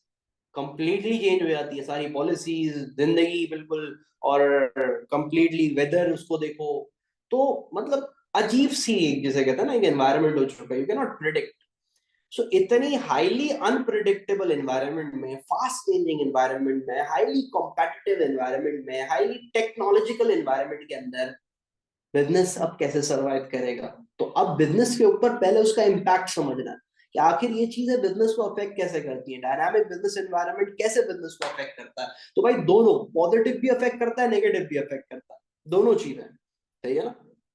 completely change हो जाती है सारी पॉलिसीज, जिंदगी बिल्कुल, और कंप्लीटली वेदर उसको देखो, तो मतलब अजीब सी एक, जिसे कहते हैं ना, एक एनवायरनमेंट हो चुका है, यू कैन नॉट प्रिडिक्ट। सो इतनी हाईली अनप्रिडिक्टेबल एनवायरनमेंट में, फास्ट चेंजिंग एनवायरनमेंट में, हाईली कॉम्पिटिटिव एनवायरनमेंट में, हाईली टेक्नोलॉजिकल एनवायरनमेंट के अंदर बिजनेस अब कैसे सरवाइव करेगा? तो अब बिजनेस के ऊपर पहले उसका इम्पैक्ट समझना है कि आखिर ये चीजें बिजनेस को अफेक्ट कैसे करती है, डायनामिक बिजनेस एनवायरनमेंट कैसे बिजनेस को अफेक्ट करता है। तो भाई दोनों, पॉजिटिव भी अफेक्ट करता है, नेगेटिव भी अफेक्ट करता है, दोनों चीजें, सही है ना,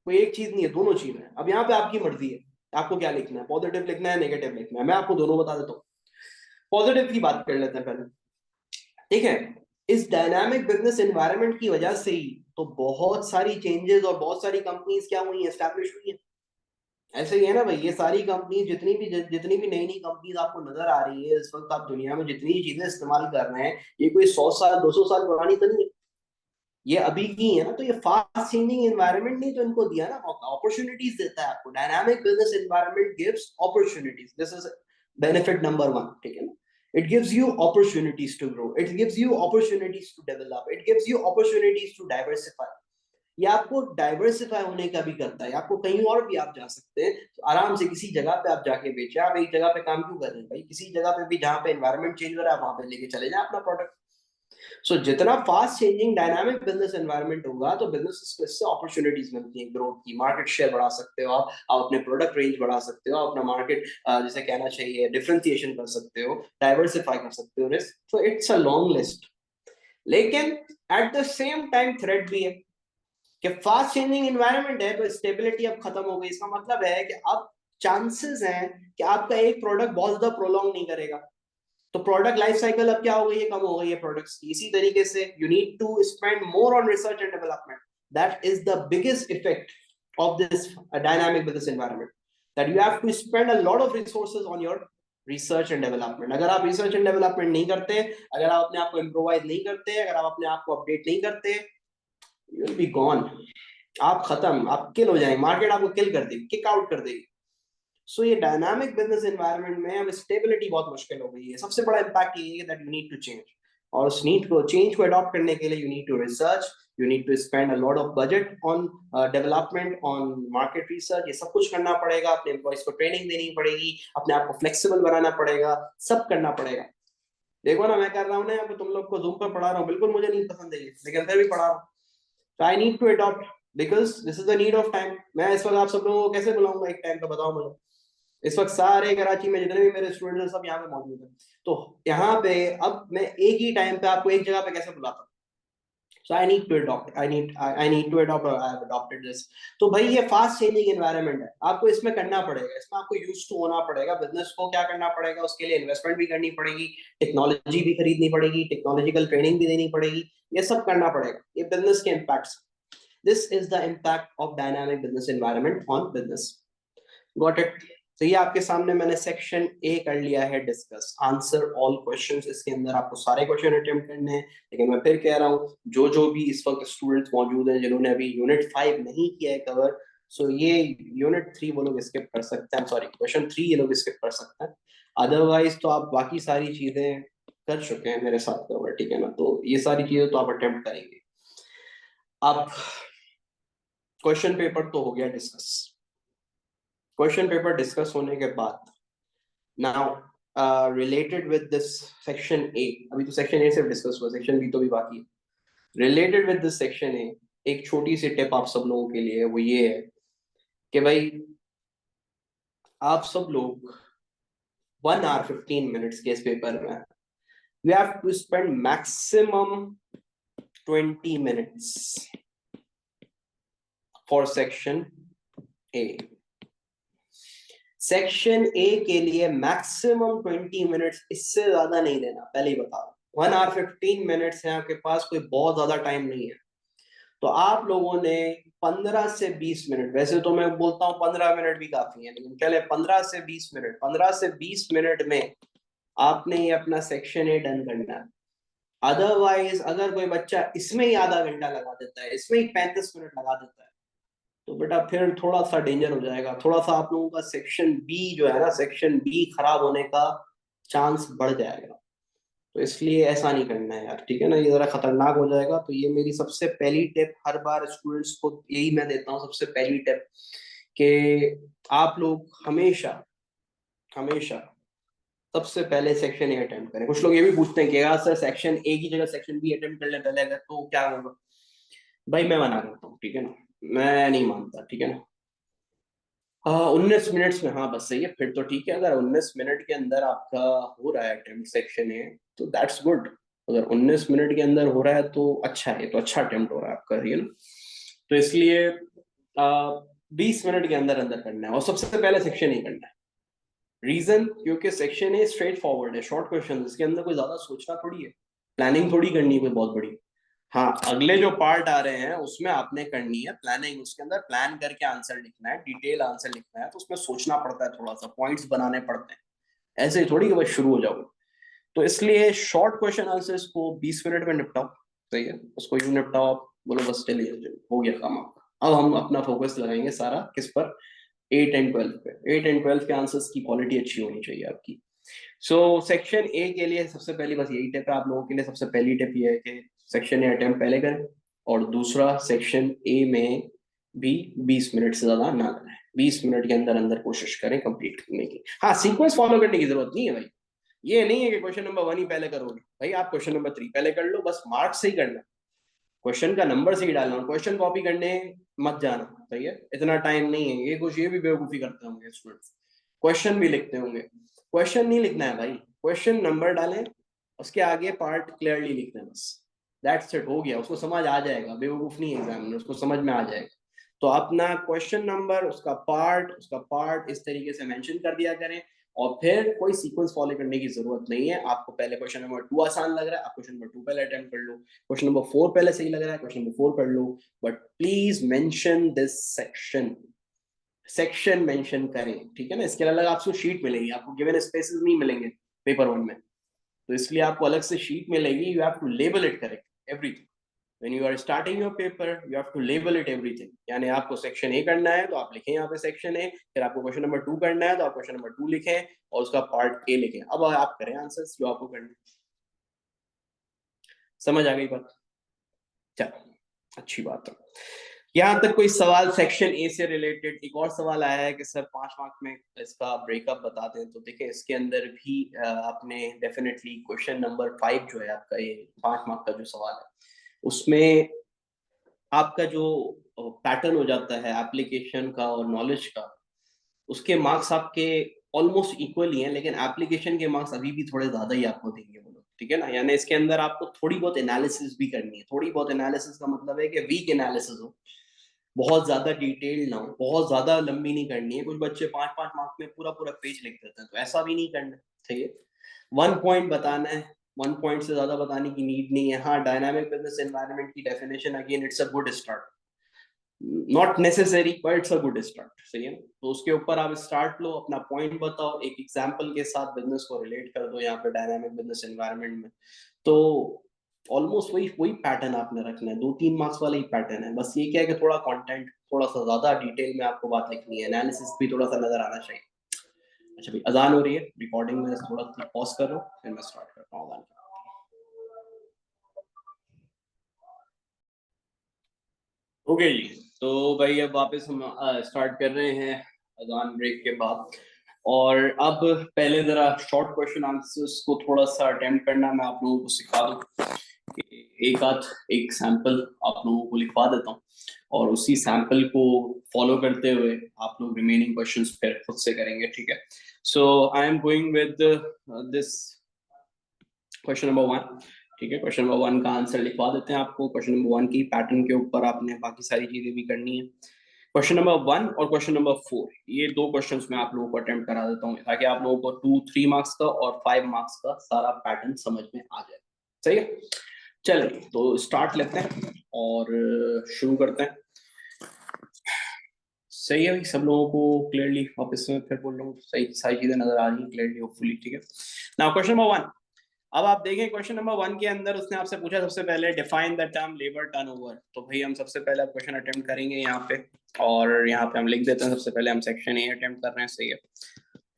कोई एक चीज नहीं है, दोनों चीजें। अब यहाँ पे आपकी मर्जी है, आपको क्या लिखना है, पॉजिटिव लिखना है, नेगेटिव लिखना है, मैं आपको दोनों बता देता हूँ। पॉजिटिव की बात कर लेते हैं पहले, ठीक है। इस डायनामिक बिजनेस एनवायरनमेंट की वजह से ही तो बहुत सारी चेंजेस और बहुत सारी कंपनीज क्या हुई हैं, एस्टैब्लिश हुई हैं। ऐसे ही है ना भाई, ये सारी कंपनी, जितनी भी नई नई कंपनीज आपको नजर आ रही है इस वक्त, आप दुनिया में जितनी चीजें इस्तेमाल कर रहे हैं, ये कोई 100 साल 200 साल पुरानी तो नहीं है, ये अभी की है ना। तो ये फास्ट चेंजिंग एनवायरनमेंट ने तो इनको दिया ना मौका, अपॉर्चुनिटीज देता है आपको। Dynamic business environment gives opportunities, this is benefit number one, ठीक है ना। It gives you opportunities to grow. It gives you opportunities to develop. It gives you opportunities to diversify. ये आपको डाइवर्सिफाई होने का भी करता है, आपको कहीं और भी आप जा सकते हैं, तो आराम से किसी जगह पे आप जाके बेचे। आप एक जगह पे काम क्यों कर रहे हैं भाई, किसी जगह पे भी जहाँ पे एनवायरनमेंट चेंज हो रहा है वहां पे लेके चले जाए अपना प्रोडक्ट। सो जितना fast changing dynamic business environment होगा, तो बिजनेस को इससे अपॉर्चुनिटीज मिलती हैं ग्रोथ की, मार्केट शेयर बढ़ा सकते हो आप अपने प्रोडक्ट रेंज बढ़ा सकते हो, अपना मार्केट जिसे कहना चाहिए डिफरेंशिएशन कर सकते हो, डाइवर्सिफाई कर सकते हो risk. So it's a long list, लेकिन at the same time threat भी है कि फास्ट चेंजिंग एनवायरनमेंट है तो स्टेबिलिटी अब खत्म हो गई। इसका मतलब है कि अब चांसेस हैं कि आपका एक प्रोडक्ट बहुत ज्यादा प्रोलॉन्ग नहीं करेगा, तो प्रोडक्ट लाइफ साइकिल अब क्या हो गई है, कम हो गई है प्रोडक्ट्स की। इसी तरीके से you need to spend more on research and development, that is the biggest effect of this dynamic business environment, that you have to spend a lot of resources on your research and development. अगर आप research and development नहीं करते, अगर आप अपने आप को improvise नहीं करते, अगर आप अपने आप को अपडेट नहीं करते, यू विल बी गॉन, आप खत्म, आप किल हो जाएंगे, मार्केट आपको किल कर देगी, किक आउट कर देगी। सो ये डायनामिक बिजनेस एनवायरनमेंट में अब स्टेबिलिटी बहुत मुश्किल हो गई है। सबसे बड़ा इम्पैक्ट ये है that you need to change, और उस नीड को, चेंज को अडॉप्ट करने के लिए you need to research, you need to spend a lot of budget on development, on market research, ये सब कुछ करना पड़ेगा। अपने एम्प्लॉइज को ट्रेनिंग देनी पड़ेगी, अपने आप को फ्लेक्सिबल बनाना पड़ेगा, सब करना पड़ेगा। देखो ना, मैं कर रहा हूँ ना यहाँ पे, तुम लोग को जूम पर पढ़ा रहा हूँ, बिल्कुल मुझे नहीं पसंद है ये, लेकिन फिर भी पढ़ा रहा हूँ। So I need to adopt because this is the need of time. मैं इस वक्त आप सब लोगों को कैसे बुलाऊंगा एक टाइम पे, बताओ मुझे। इस वक्त सारे कराची में जितने भी मेरे स्टूडेंट्स हैं सब यहाँ पे मौजूद हैं। तो यहाँ पे अब मैं एक ही टाइम पे आपको एक जगह पे कैसे बुलाता हूँ? So I need to adopt. I need to adopt, or I have adopted this. तो भाई ये फास्ट चेंजिंग एनवायरनमेंट है, आपको इसमें करना पड़ेगा, इसमें आपको यूज टू होना पड़ेगा। बिजनेस को क्या करना पड़ेगा, उसके लिए इन्वेस्टमेंट भी करनी पड़ेगी, टेक्नोलॉजी भी खरीदनी पड़ेगी, टेक्नोलॉजिकल ट्रेनिंग भी देनी पड़ेगी, ये सब करना पड़ेगा। ये बिजनेस के impacts. This is the impact of dynamic business environment on business. Got it? तो ये आपके सामने मैंने सेक्शन ए कर लिया है, डिस्कस आंसर ऑल क्वेश्चंस। इसके अंदर आपको सारे क्वेश्चन अटेम्प्ट करने हैं, लेकिन मैं फिर कह रहा हूँ जो भी इस वक्त स्टूडेंट्स मौजूद हैं जिन्होंने अभी यूनिट 5 नहीं किया है कवर, सो ये यूनिट 3 वो लोग स्किप कर सकते हैं, सॉरी क्वेश्चन 3 ये लोग स्किप कर सकते हैं। अदरवाइज तो आप बाकी सारी चीजें कर चुके हैं मेरे साथ कवर, ठीक है ना? तो ये सारी चीजें तो आप अटेम्प्ट करेंगे। अब क्वेश्चन पेपर तो हो गया डिस्कस। क्वेश्चन पेपर डिस्कस होने के बाद now related with this section A, अभी तो सेक्शन ए सिर्फ डिस्कस हुआ, सेक्शन बी तो भी बाकी है। Related with this section A एक छोटी सी टिप आप सब लोगों के लिए, वो ये है कि भाई आप सब लोग 1 hour 15 minutes के इस पेपर में you have to spend maximum 20 minutes for section A। Section A के लिए मैक्सिमम 20 मिनट्स, इससे ज्यादा नहीं देना, पहले ही बता रहा हूं। 1 hour 15 minutes है आपके पास, कोई बहुत ज्यादा टाइम नहीं है। तो आप लोगों ने 15 से 20 मिनट, वैसे तो मैं बोलता हूँ 15 मिनट भी काफी है, लेकिन चले 15 से 20 मिनट, 15 से 20 मिनट में आपने ये अपना सेक्शन ए डन करना है। अदरवाइज अगर कोई बच्चा इसमें ही आधा घंटा लगा देता है, इसमें ही 35 मिनट लगा देता है, तो बेटा फिर थोड़ा सा डेंजर हो जाएगा, थोड़ा सा आप लोगों का सेक्शन बी जो है ना, सेक्शन बी खराब होने का चांस बढ़ जाएगा। तो इसलिए ऐसा नहीं करना है यार, ठीक है ना? ये जरा खतरनाक हो जाएगा। तो ये मेरी सबसे पहली टिप, हर बार स्टूडेंट्स को यही मैं देता हूँ सबसे पहली टिप, कि आप लोग हमेशा हमेशा सबसे पहले सेक्शन ए अटेम्प्ट करें। कुछ लोग ये भी पूछते हैं कि यार सर सेक्शन ए की जगह सेक्शन बी अटेम्प्ट कर ले पहले, अगर तो क्या होगा? भाई मैं मना करता हूँ, ठीक है ना? मैं नहीं मानता, ठीक है ना? 19 मिनट्स में, हाँ बस सही है, फिर तो ठीक है। अगर 19 मिनट के अंदर आपका हो रहा है अटेम्प्ट सेक्शन ए, तो दैट्स गुड। अगर 19 मिनट के अंदर हो रहा है तो अच्छा है, तो अच्छा अटेम्प्ट हो रहा है आपका, ये ना? तो इसलिए 20 मिनट के अंदर अंदर करना है, और सबसे पहले सेक्शन ए करना है। रीजन, क्योंकि सेक्शन ए स्ट्रेट फॉरवर्ड है, शॉर्ट क्वेश्चन, इसके अंदर कोई ज्यादा सोचना थोड़ी है, प्लानिंग थोड़ी करनी है कोई बहुत बड़ी। हाँ, अगले जो पार्ट आ रहे हैं उसमें आपने करनी है प्लानिंग, उसके अंदर प्लान करके आंसर लिखना है, डिटेल आंसर लिखना है, तो उसमें सोचना पड़ता है, थोड़ा सा पॉइंट्स बनाने पड़ते हैं, ऐसे ही थोड़ी कि बस शुरू हो जाओगे। तो इसलिए शॉर्ट क्वेश्चन आंसर्स को 20 मिनट में निपटाओ, सही है, उसको यूं निपटाओ आप, बोलो बस चलिए हो गया काम आपका। अब हम अपना फोकस लगाएंगे सारा किस पर? 8 and 12 पे। 8 and 12 के आंसर्स की क्वालिटी अच्छी होनी चाहिए आपकी। सो सेक्शन ए के लिए सबसे पहली बस यही टिप है आप लोगों के लिए। सबसे पहली टिप ये है कि सेक्शन ए अटेम्प्ट पहले करें, और दूसरा सेक्शन ए में भी 20 मिनट से ज्यादा ना करें, 20 मिनट के अंदर अंदर कोशिश करें कंप्लीट करने की। हाँ, सीक्वेंस फॉलो करने की जरूरत नहीं है भाई, ये नहीं है कि क्वेश्चन नंबर 1 ही पहले करोगे, भाई आप क्वेश्चन नंबर 3 पहले कर लो, बस मार्क से ही करना, क्वेश्चन का नंबर से ही डालना, क्वेश्चन कॉपी करने मत जाना, सही है? इतना टाइम नहीं है। ये कुछ ये भी बेवकूफी करते होंगे स्टूडेंट्स, क्वेश्चन भी लिखते होंगे, क्वेश्चन नहीं लिखना है भाई, क्वेश्चन नंबर डालें, उसके आगे पार्ट क्लियरली लिखना है, बस दैट्स इट, हो गया, उसको समझ आ जाएगा, बेवकूफ नहीं है एग्जामिनर, उसको समझ में आ जाएगा। तो अपना क्वेश्चन नंबर, उसका पार्ट इस तरीके से मेंशन कर दिया करें, और फिर कोई सीक्वेंस फॉलो करने की जरूरत नहीं है। आपको पहले क्वेश्चन नंबर 2 आसान लग रहा है, आप क्वेश्चन नंबर 2 पहले अटेम्प्ट कर लो, क्वेश्चन नंबर 4 पहले सही लग रहा है, क्वेश्चन नंबर 4 कर लो, but please mention this section, section mention करें, ठीक है ना? इसके अलग आपको शीट मिलेगी, आपको गिवन स्पेसेस नहीं मिलेंगे पेपर 1 में, तो इसलिए आपको अलग से शीट मिलेगी, you have to label it correct everything. When you are starting your paper, you have to label it everything। यानी आपको सेक्शन ए करना है तो आप लिखें यहाँ पे सेक्शन ए, फिर आपको क्वेश्चन नंबर 2 करना है तो आप क्वेश्चन नंबर 2 लिखें, और उसका पार्ट ए लिखें। अब आप करें आंसर्स जो आपको करने। समझ आ गई बात? चलो, अच्छी बात है। यहाँ तक कोई सवाल सेक्शन ए से रिलेटेड? एक और सवाल आया है कि सर 5 मार्क में इसका ब्रेकअप बता दें, तो देखिए इसके अंदर भी आपने डेफिनेटली क्वेश्चन नंबर 5 जो है आपका, ये 5 मार्क का जो सवाल है, उसमें आपका जो पैटर्न हो जाता है एप्लीकेशन का और नॉलेज का, उसके मार्क्स आपके ऑलमोस्ट इक्वल ही है, लेकिन एप्लीकेशन के मार्क्स अभी भी थोड़े ज्यादा ही आपको देंगे वो लोग, ठीक है ना। यानी इसके अंदर आपको थोड़ी बहुत एनालिसिस भी करनी है। थोड़ी बहुत एनालिसिस का मतलब है कि वीक एनालिसिस हो, बहुत ज्यादा डिटेल ना हो, बहुत ज्यादा लंबी नहीं करनी है। कुछ बच्चे 5-5 मार्क्स में पूरा पूरा पेज लिख देते हैं, तो ऐसा भी नहीं करना, ठीक है। 1 पॉइंट बताना है, 1 पॉइंट से ज्यादा बताने की नीड नहीं है। हाँ, डायनामिक बिजनेस एनवायरनमेंट की definition again it's a good start, not necessary but it's a good start, सही है। तो उसके ऊपर आप स्टार्ट लो, अपना पॉइंट बताओ, एक एग्जांपल के साथ बिजनेस को रिलेट कर दो यहाँ पे डायनामिक बिजनेस एनवायरनमेंट में। तो ऑलमोस्ट वही वही पैटर्न आपने रखना है, 2-3 मार्क्स वाला ही पैटर्न है। बस ये क्या है कि थोड़ा कंटेंट थोड़ा सा ज्यादा डिटेल में आपको बात लिखनी है, एनालिसिस भी थोड़ा सा नजर आना चाहिए। अच्छा भाई, अजान हो रही है, रिकॉर्डिंग में थोड़ा पॉज कर रहा हूँ, फिर मैं स्टार्ट करता हूँ अजान। ओके जी, तो भाई अब वापस हम स्टार्ट कर रहे हैं अजान ब्रेक के बाद। और अब पहले जरा शॉर्ट क्वेश्चन आंसर्स को थोड़ा सा अटेम्प्ट करना मैं आप लोगों को सिखा दूं। एक आध एक सैंपल आप लोगों को लिखवा देता हूँ, और उसी सैंपल को फॉलो करते हुए आप लोग रिमेनिंग क्वेश्चंस फिर खुद से करेंगे, ठीक है। So I am going with this question number 1, ठीक है। क्वेश्चन नंबर 1 का आंसर लिखवा देते हैं आपको। क्वेश्चन नंबर 1 की पैटर्न के ऊपर आपने बाकी सारी चीजें भी करनी है। क्वेश्चन नंबर 1 और क्वेश्चन नंबर 4, ये दो क्वेश्चंस मैं आप लोगों को अटेम्प्ट करा देता हूँ, ताकि आप लोगों को 2-3 मार्क्स का और 5 मार्क्स का सारा पैटर्न समझ में आ जाए, सही है। चलिए तो स्टार्ट लेते हैं और शुरू करते हैं। सही है भाई, सब लोगों को क्लियरली, वापस में फिर बोल रहा हूँ, सही सारी चीजें नजर आ रही हैं क्लियरली, होपफुली, ठीक है। नाउ क्वेश्चन नंबर 1, अब आप देखें क्वेश्चन नंबर 1 के अंदर उसने आपसे पूछा सबसे पहले define the term labour turnover. तो भाई हम सबसे पहले क्वेश्चन अटेम्प्ट करेंगे यहाँ पे, और यहाँ पे हम लिख देते हैं सबसे पहले हम सेक्शन ए अटेम्प्ट कर रहे हैं, सही है।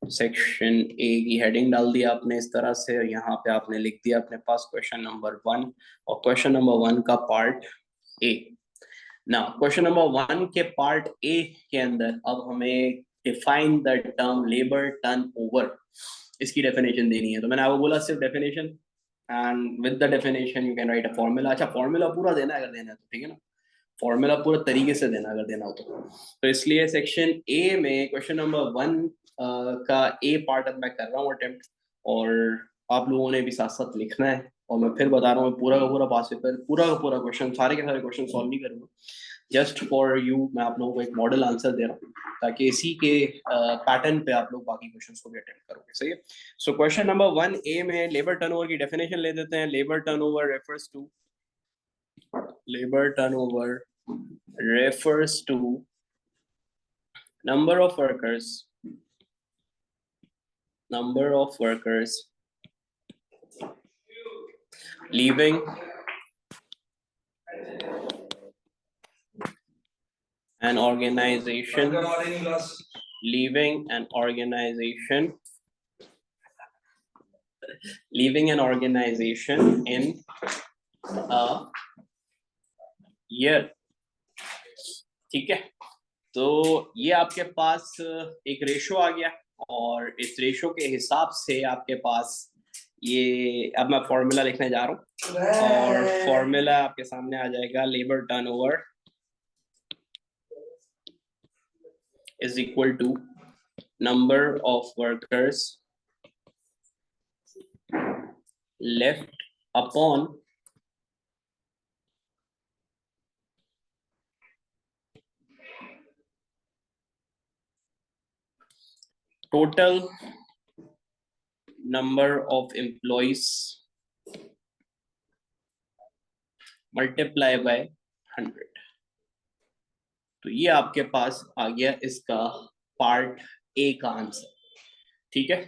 सेक्शन ए की हेडिंग डाल दिया आपने इस तरह से, और यहाँ पे आपने लिख दिया अपने पास क्वेश्चन नंबर 1, और क्वेश्चन नंबर 1 का पार्ट ए। ना क्वेश्चन नंबर 1 के पार्ट ए के अंदर अब हमें define the term labour turn over, इसकी डेफिनेशन देनी है। तो मैंने आपको बोला सिर्फ definition, and with the definition you can right a formula. अच्छा, फॉर्मूला पूरा देना है अगर देना है तो, ठीक है ना, फॉर्मूला पूरा तरीके से देना अगर देना हो तो इसलिए सेक्शन ए में क्वेश्चन नंबर 1 का ए पार्ट अब मैं कर रहा हूँ अटेम्प्ट, और आप लोगों ने भी साथ साथ लिखना है। और मैं फिर बता रहा हूँ, पूरा का पूरा पास पेपर, पूरा का पूरा क्वेश्चन, सारे के सारे क्वेश्चन सॉल्व नहीं करूंगा, जस्ट फॉर यू मैं आप लोगों को एक मॉडल आंसर दे रहा हूँ, ताकि इसी के पैटर्न पे आप लोग बाकी क्वेश्चंस को भी अटेम्प्ट करोगे, सही है। सो क्वेश्चन नंबर 1 ए में लेबर टर्नओवर की डेफिनेशन ले देते हैं। Labour turnover refers to, labor turnover refers to number of workers, number of workers leaving an organization, leaving an organization, leaving an organization in a year, ठीक है। तो ये आपके पास एक रेशो आ गया, और इस रेशो के हिसाब से आपके पास ये, अब मैं फॉर्मूला लिखने जा रहा हूँ, और फॉर्मूला आपके सामने आ जाएगा। Labour turnover is equal to number of workers left upon total number of employees multiply by 100। तो ये आपके पास आ गया इसका पार्ट ए का आंसर, ठीक है।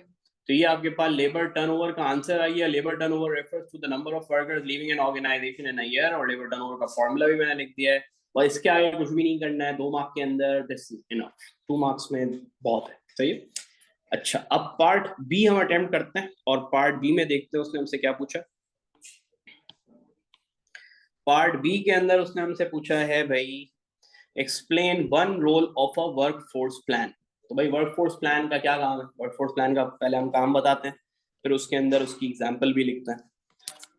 तो ये आपके पास लेबर टर्नओवर का आंसर आ गया। Labour turnover refers to the number of workers leaving an organisation in a year, और लेबर टर्नओवर का फॉर्मूला भी मैंने लिख दिया है। और इसके आगे कुछ भी नहीं करना है, 2 मार्क्स के अंदर दिस इनफ, 2 मार्क्स में बहुत है, सही है। अच्छा, अब पार्ट बी हम अटेम्प्ट करते हैं, और पार्ट बी में देखते हैं उसने हमसे क्या पूछा। पार्ट बी के अंदर उसने हमसे पूछा है भाई, explain one role of a work force plan. तो भाई वर्क फोर्स प्लान का क्या काम है, वर्क फोर्स प्लान का पहले हम काम बताते हैं, फिर उसके अंदर उसकी एग्जाम्पल भी लिखते हैं।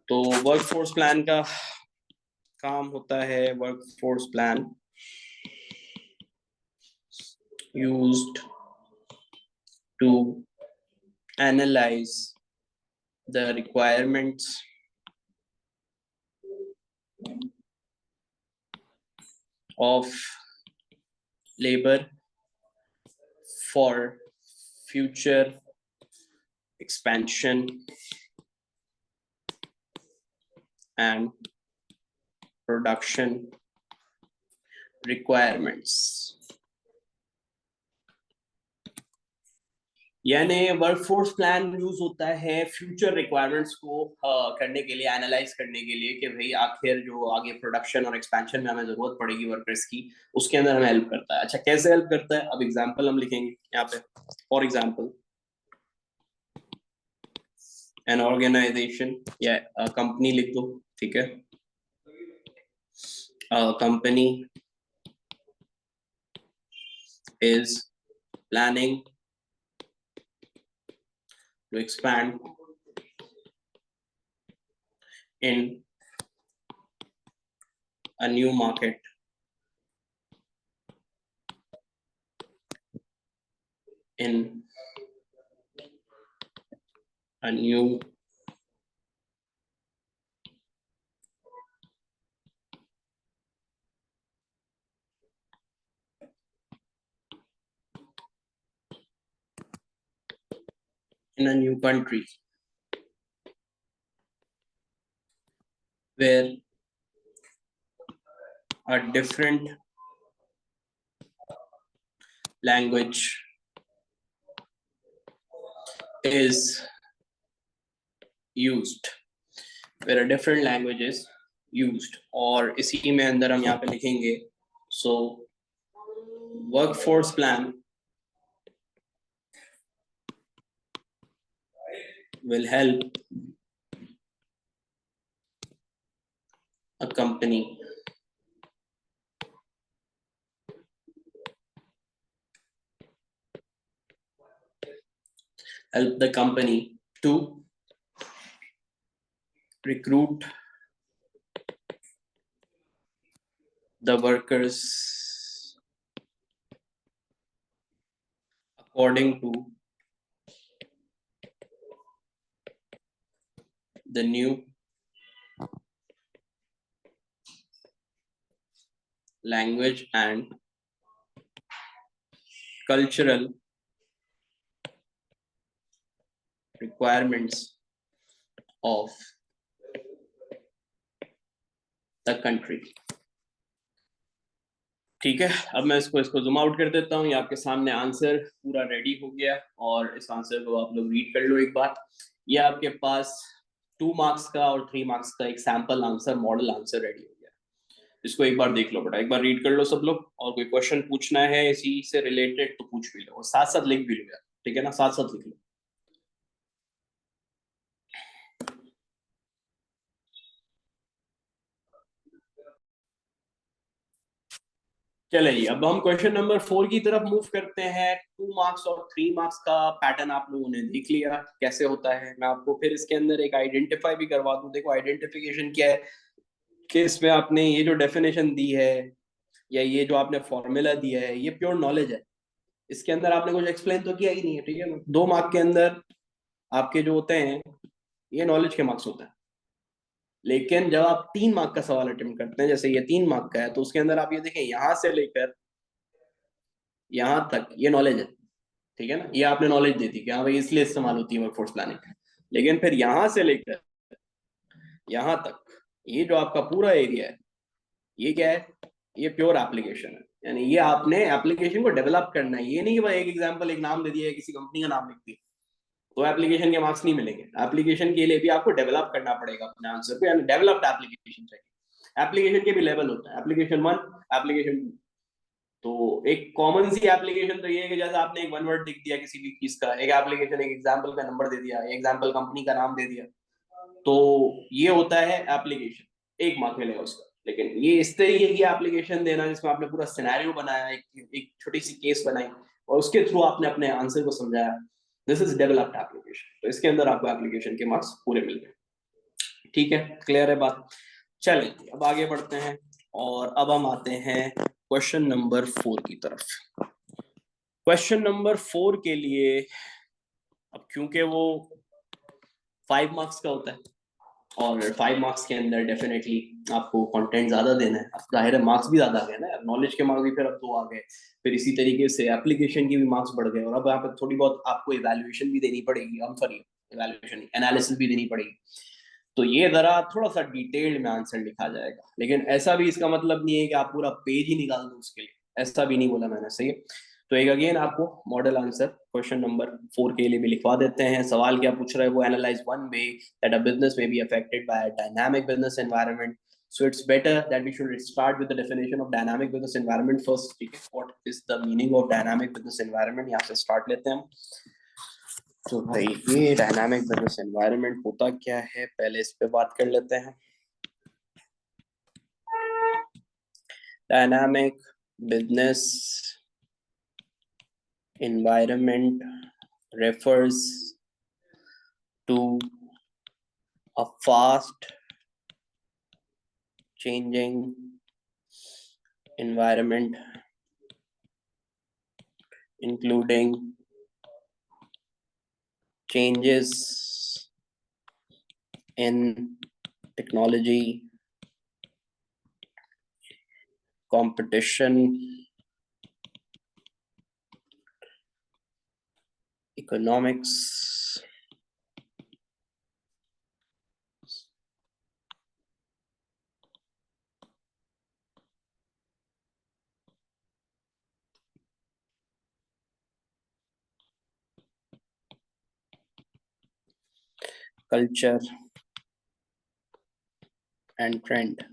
तो वर्क फोर्स प्लान का काम होता है, work force plan used to analyze the requirements of labor for future expansion and production requirements. यानी वर्कफोर्स प्लान यूज होता है फ्यूचर रिक्वायरमेंट्स को करने के लिए, एनालाइज करने के लिए कि भाई आखिर जो आगे प्रोडक्शन और एक्सपेंशन में हमें जरूरत पड़ेगी वर्कर्स की, उसके अंदर हमें हेल्प करता है। अच्छा, कैसे हेल्प करता है? अब एग्जांपल हम लिखेंगे यहाँ पे। फॉर एग्जांपल, एन ऑर्गेनाइजेशन या कंपनी लिख दो, ठीक है। Company is planning to expand in a new market in a new country where a different language is used, where a different language is used। और इसी में अंदर हम यहाँ पे लिखेंगे, so workforce plan will help a company to recruit the workers according to the new language and cultural requirements of the country। ठीक है, अब मैं इसको जूम आउट कर देता हूँ। ये आपके सामने आंसर पूरा रेडी हो गया और इस आंसर को आप लोग रीड कर लो एक बार। ये आपके पास 2 मार्क्स का और 3 मार्क्स का एक sample answer, model answer ready हो गया। इसको एक बार देख लो बेटा, एक बार रीड कर लो सब लोग, और कोई क्वेश्चन पूछना है इसी से रिलेटेड तो पूछ भी लो, और साथ साथ लिख भी लो यार, ठीक है ना, साथ साथ लिख लो। चलिए, अब हम क्वेश्चन नंबर 4 की तरफ मूव करते हैं। 2 मार्क्स और 3 मार्क्स का पैटर्न आप लोगों ने देख लिया कैसे होता है। मैं आपको फिर इसके अंदर एक आइडेंटिफाई भी करवा दूं। देखो, आइडेंटिफिकेशन क्या है कि इसमें आपने ये जो डेफिनेशन दी है या ये जो आपने फॉर्मूला दिया है, ये प्योर नॉलेज है। इसके अंदर आपने कुछ एक्सप्लेन तो किया ही नहीं है, ठीक है ना। 2 मार्क के अंदर आपके जो होते हैं ये नॉलेज के मार्क्स होते हैं, लेकिन जब आप 3 मार्क का सवाल अटेम्प्ट करते हैं, जैसे ये 3 मार्क का है, तो उसके अंदर आप ये देखें, यहां से लेकर यहां तक ये नॉलेज है, ठीक है ना। ये आपने नॉलेज दी थी कि हाँ भाई इसलिए इस्तेमाल होती है वर्कफोर्स प्लानिंग। लेकिन फिर यहां से लेकर यहां तक ये जो आपका पूरा एरिया है, ये क्या है? ये प्योर एप्लीकेशन है। यानी ये आपने एप्लीकेशन को डेवलप करना है। ये नहीं कि भाई एक एग्जांपल, एक नाम दे दिया है, किसी कंपनी का नाम लिख दिया तो एप्लीकेशन के मार्क्स नहीं मिलेंगे। एप्लीकेशन के लिए भी आपको डेवलप करना पड़ेगा अपने आंसर को, यानी डेवलप्ड एप्लीकेशन चाहिए। एप्लीकेशन के भी लेवल होता है, एप्लीकेशन 1, एप्लीकेशन 2। तो एक कॉमन सी एप्लीकेशन तो ये है कि जैसे आपने एक वन वर्ड लिख दिया किसी भी चीज का, एक एप्लीकेशन, एक एग्जांपल का नंबर दे दिया, एक एग्जांपल कंपनी का नाम दे दिया, तो ये होता है एप्लीकेशन, 1 मार्क मिलेगा उसका। लेकिन ये इस तरीके की एप्लीकेशन देना जिसमें आपने पूरा सिनेरियो बनाया, एक छोटी सी केस बनाई और उसके थ्रू आपने अपने आंसर को समझाया, दिस इज डेवलप्ड एप्लीकेशन। तो इसके अंदर आपको एप्लीकेशन के मार्क्स पूरे मिल गए। ठीक है, क्लियर है बात? चलिए अब आगे बढ़ते हैं और अब हम आते हैं क्वेश्चन नंबर 4 की तरफ। क्वेश्चन नंबर 4 के लिए, अब क्योंकि वो 5 मार्क्स का होता है और 5 मार्क्स के अंदर डेफिनेटली आपको कंटेंट ज्यादा देना है, अब जाहिर है मार्क्स भी ज्यादा आ गए ना, नॉलेज के मार्क्स भी फिर अब 2 आ गए, फिर इसी तरीके से एप्लीकेशन की भी मार्क्स बढ़ गए, और अब यहाँ पे थोड़ी बहुत आपको इवैल्यूएशन भी देनी पड़ेगी, हम सॉरी इवैल्यूएशन एनालिसिस भी देनी पड़ेगी। तो ये जरा थोड़ा सा डिटेल्ड में आंसर लिखा जाएगा, लेकिन ऐसा भी इसका मतलब नहीं है कि आप पूरा पेज ही निकाल दो उसके लिए, ऐसा भी नहीं बोला मैंने, सही है। तो एक अगेन आपको मॉडल आंसर क्वेश्चन नंबर 4 के लिए भी लिखवा देते हैं। सवाल क्या पूछ रहा है वो, analyse one way that a business may be affected by a dynamic business environment. So it's better that we should start with the definition of dynamic business environment first. ठीक है, what is the meaning of dynamic business environment, यहाँ से start लेते हैं हम। तो भाई ये डायनामिक बिजनेस एनवायरनमेंट होता क्या है, पहले इस पे बात कर लेते हैं। Dynamic business environment refers to a fast changing environment including changes in technology, competition, economics, culture and trend।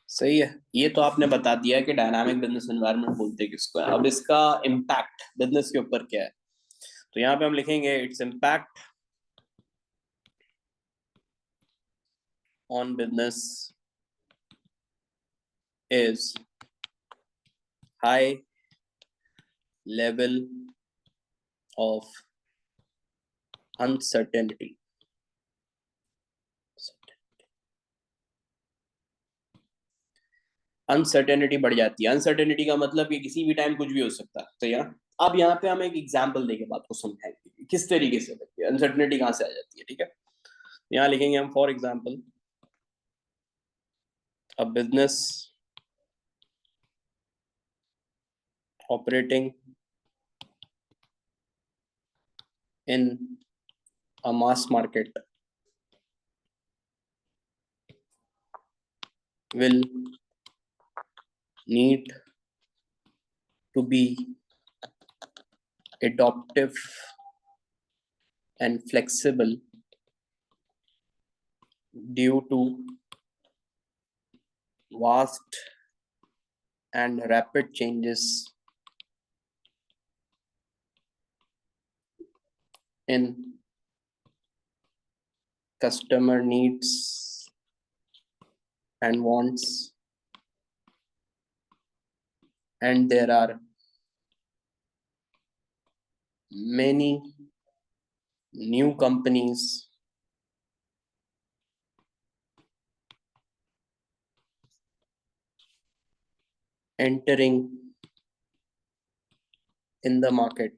सही है, ये तो आपने बता दिया कि डायनामिक बिजनेस एनवायरनमेंट बोलते किसको है। अब इसका इम्पैक्ट बिजनेस के ऊपर क्या है, तो यहाँ पे हम लिखेंगे its impact on business is high level of uncertainty. Uncertainty बढ़ जाती है, अनसर्टेनिटी का मतलब कि किसी भी टाइम कुछ भी हो सकता है, तो यार अब यहाँ पे हम एक एग्जांपल देके बात को समझाएंगे किस तरीके से अनसर्टेनिटी कहाँ से आ जाती है, ठीक है। यहाँ लिखेंगे हम for example a business operating in a mass market will need to be adaptive and flexible due to vast and rapid changes in customer needs and wants, and there are many new companies entering in the market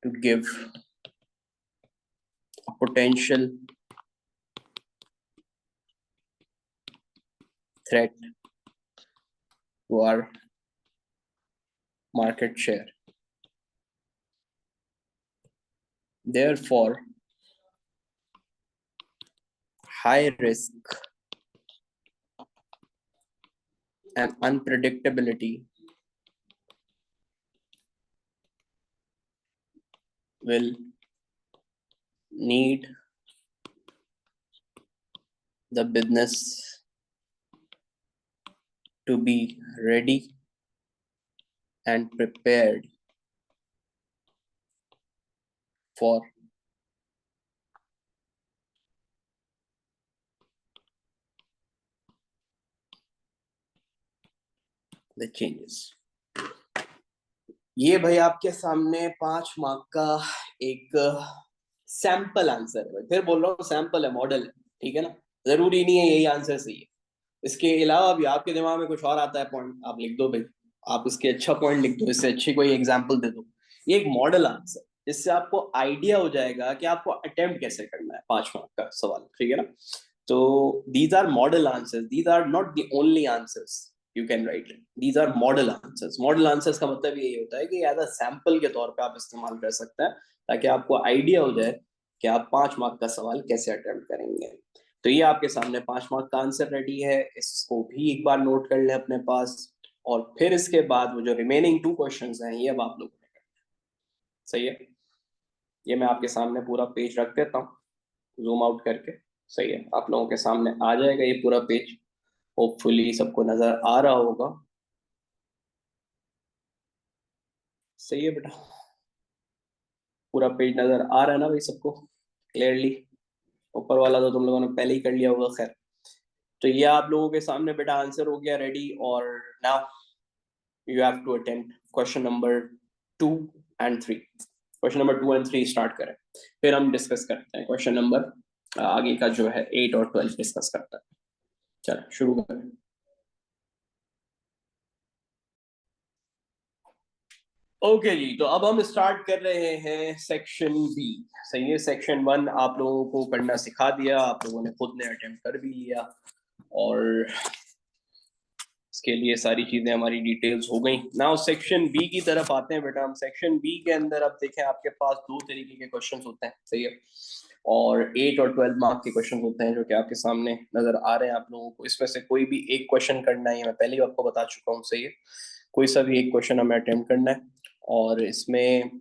to give a potential threat to our market share. Therefore, high risk and unpredictability will need the business to be ready and prepared for the changes। ये भाई आपके सामने 5 mark का एक sample answer है, फिर बोल रहा हूँ सैंपल है, मॉडल है, ठीक है ना, जरूरी नहीं है यही आंसर सही है। इसके अलावा भी आपके दिमाग में कुछ और आता है पॉइंट, आप लिख दो भाई। आप इसके अच्छा पॉइंट लिख दो, इससे अच्छी कोई एग्जांपल दे दो। ये एक मॉडल आंसर, जिससे आपको आइडिया हो जाएगा कि आपको अटेम्प्ट कैसे करना है 5 मार्क का सवाल, ठीक है ना। तो these are model answers, these are not the only answers you can write it, these are model answers. Model answers का मतलब यही होता है कि एज अ सैंपल के तौर पे आप इस्तेमाल कर सकते हैं, ताकि आपको आइडिया हो जाए कि आप 5 मार्क का सवाल कैसे अटेम्प्ट करेंगे। तो ये आपके सामने 5 मार्क का आंसर रेडी है, इसको भी एक बार नोट कर लें अपने पास। और फिर इसके बाद वो जो रिमेनिंग 2 क्वेश्चंस हैं, ये अब आप लोगों ने करना है। सही है, ये मैं आपके सामने पूरा पेज रख देता हूँ जूम आउट करके। सही है, आप लोगों के सामने आ जाएगा ये पूरा पेज, होपफुली सबको नजर आ रहा होगा। सही है बेटा, पूरा पेज नजर आ रहा है ना भाई सबको क्लियरली? ऊपर वाला तो तुम लोगों ने पहले ही कर लिया होगा, खैर। तो ये आप लोगों के सामने बेटा आंसर हो गया रेडी। और now you have to attempt question number 2 and 3। Question number 2 and 3 start करें, फिर हम डिस्कस करते हैं क्वेश्चन नंबर आगे का जो है 8 और 12 डिस्कस करते हैं। चलो शुरू करें। ओके जी, तो अब हम स्टार्ट कर रहे हैं सेक्शन बी। सही है, सेक्शन 1 आप लोगों को करना सिखा दिया, आप लोगों ने खुद ने अटेम्प्ट कर भी लिया, और इसके लिए सारी चीजें हमारी डिटेल्स हो गई। नाउ सेक्शन बी की तरफ आते हैं बेटा। हम सेक्शन बी के अंदर अब देखें, आपके पास 2 तरीके के क्वेश्चन होते हैं, सही है। और 8 और 12 मार्क के क्वेश्चन होते हैं, जो कि आपके सामने नजर आ रहे हैं आप लोगों को। इसमें से कोई भी एक क्वेश्चन करना है, मैं पहले ही आपको बता चुका हूँ, सही है। कोई सा भी एक क्वेश्चन हमें अटेम्प्ट करना है। और इसमें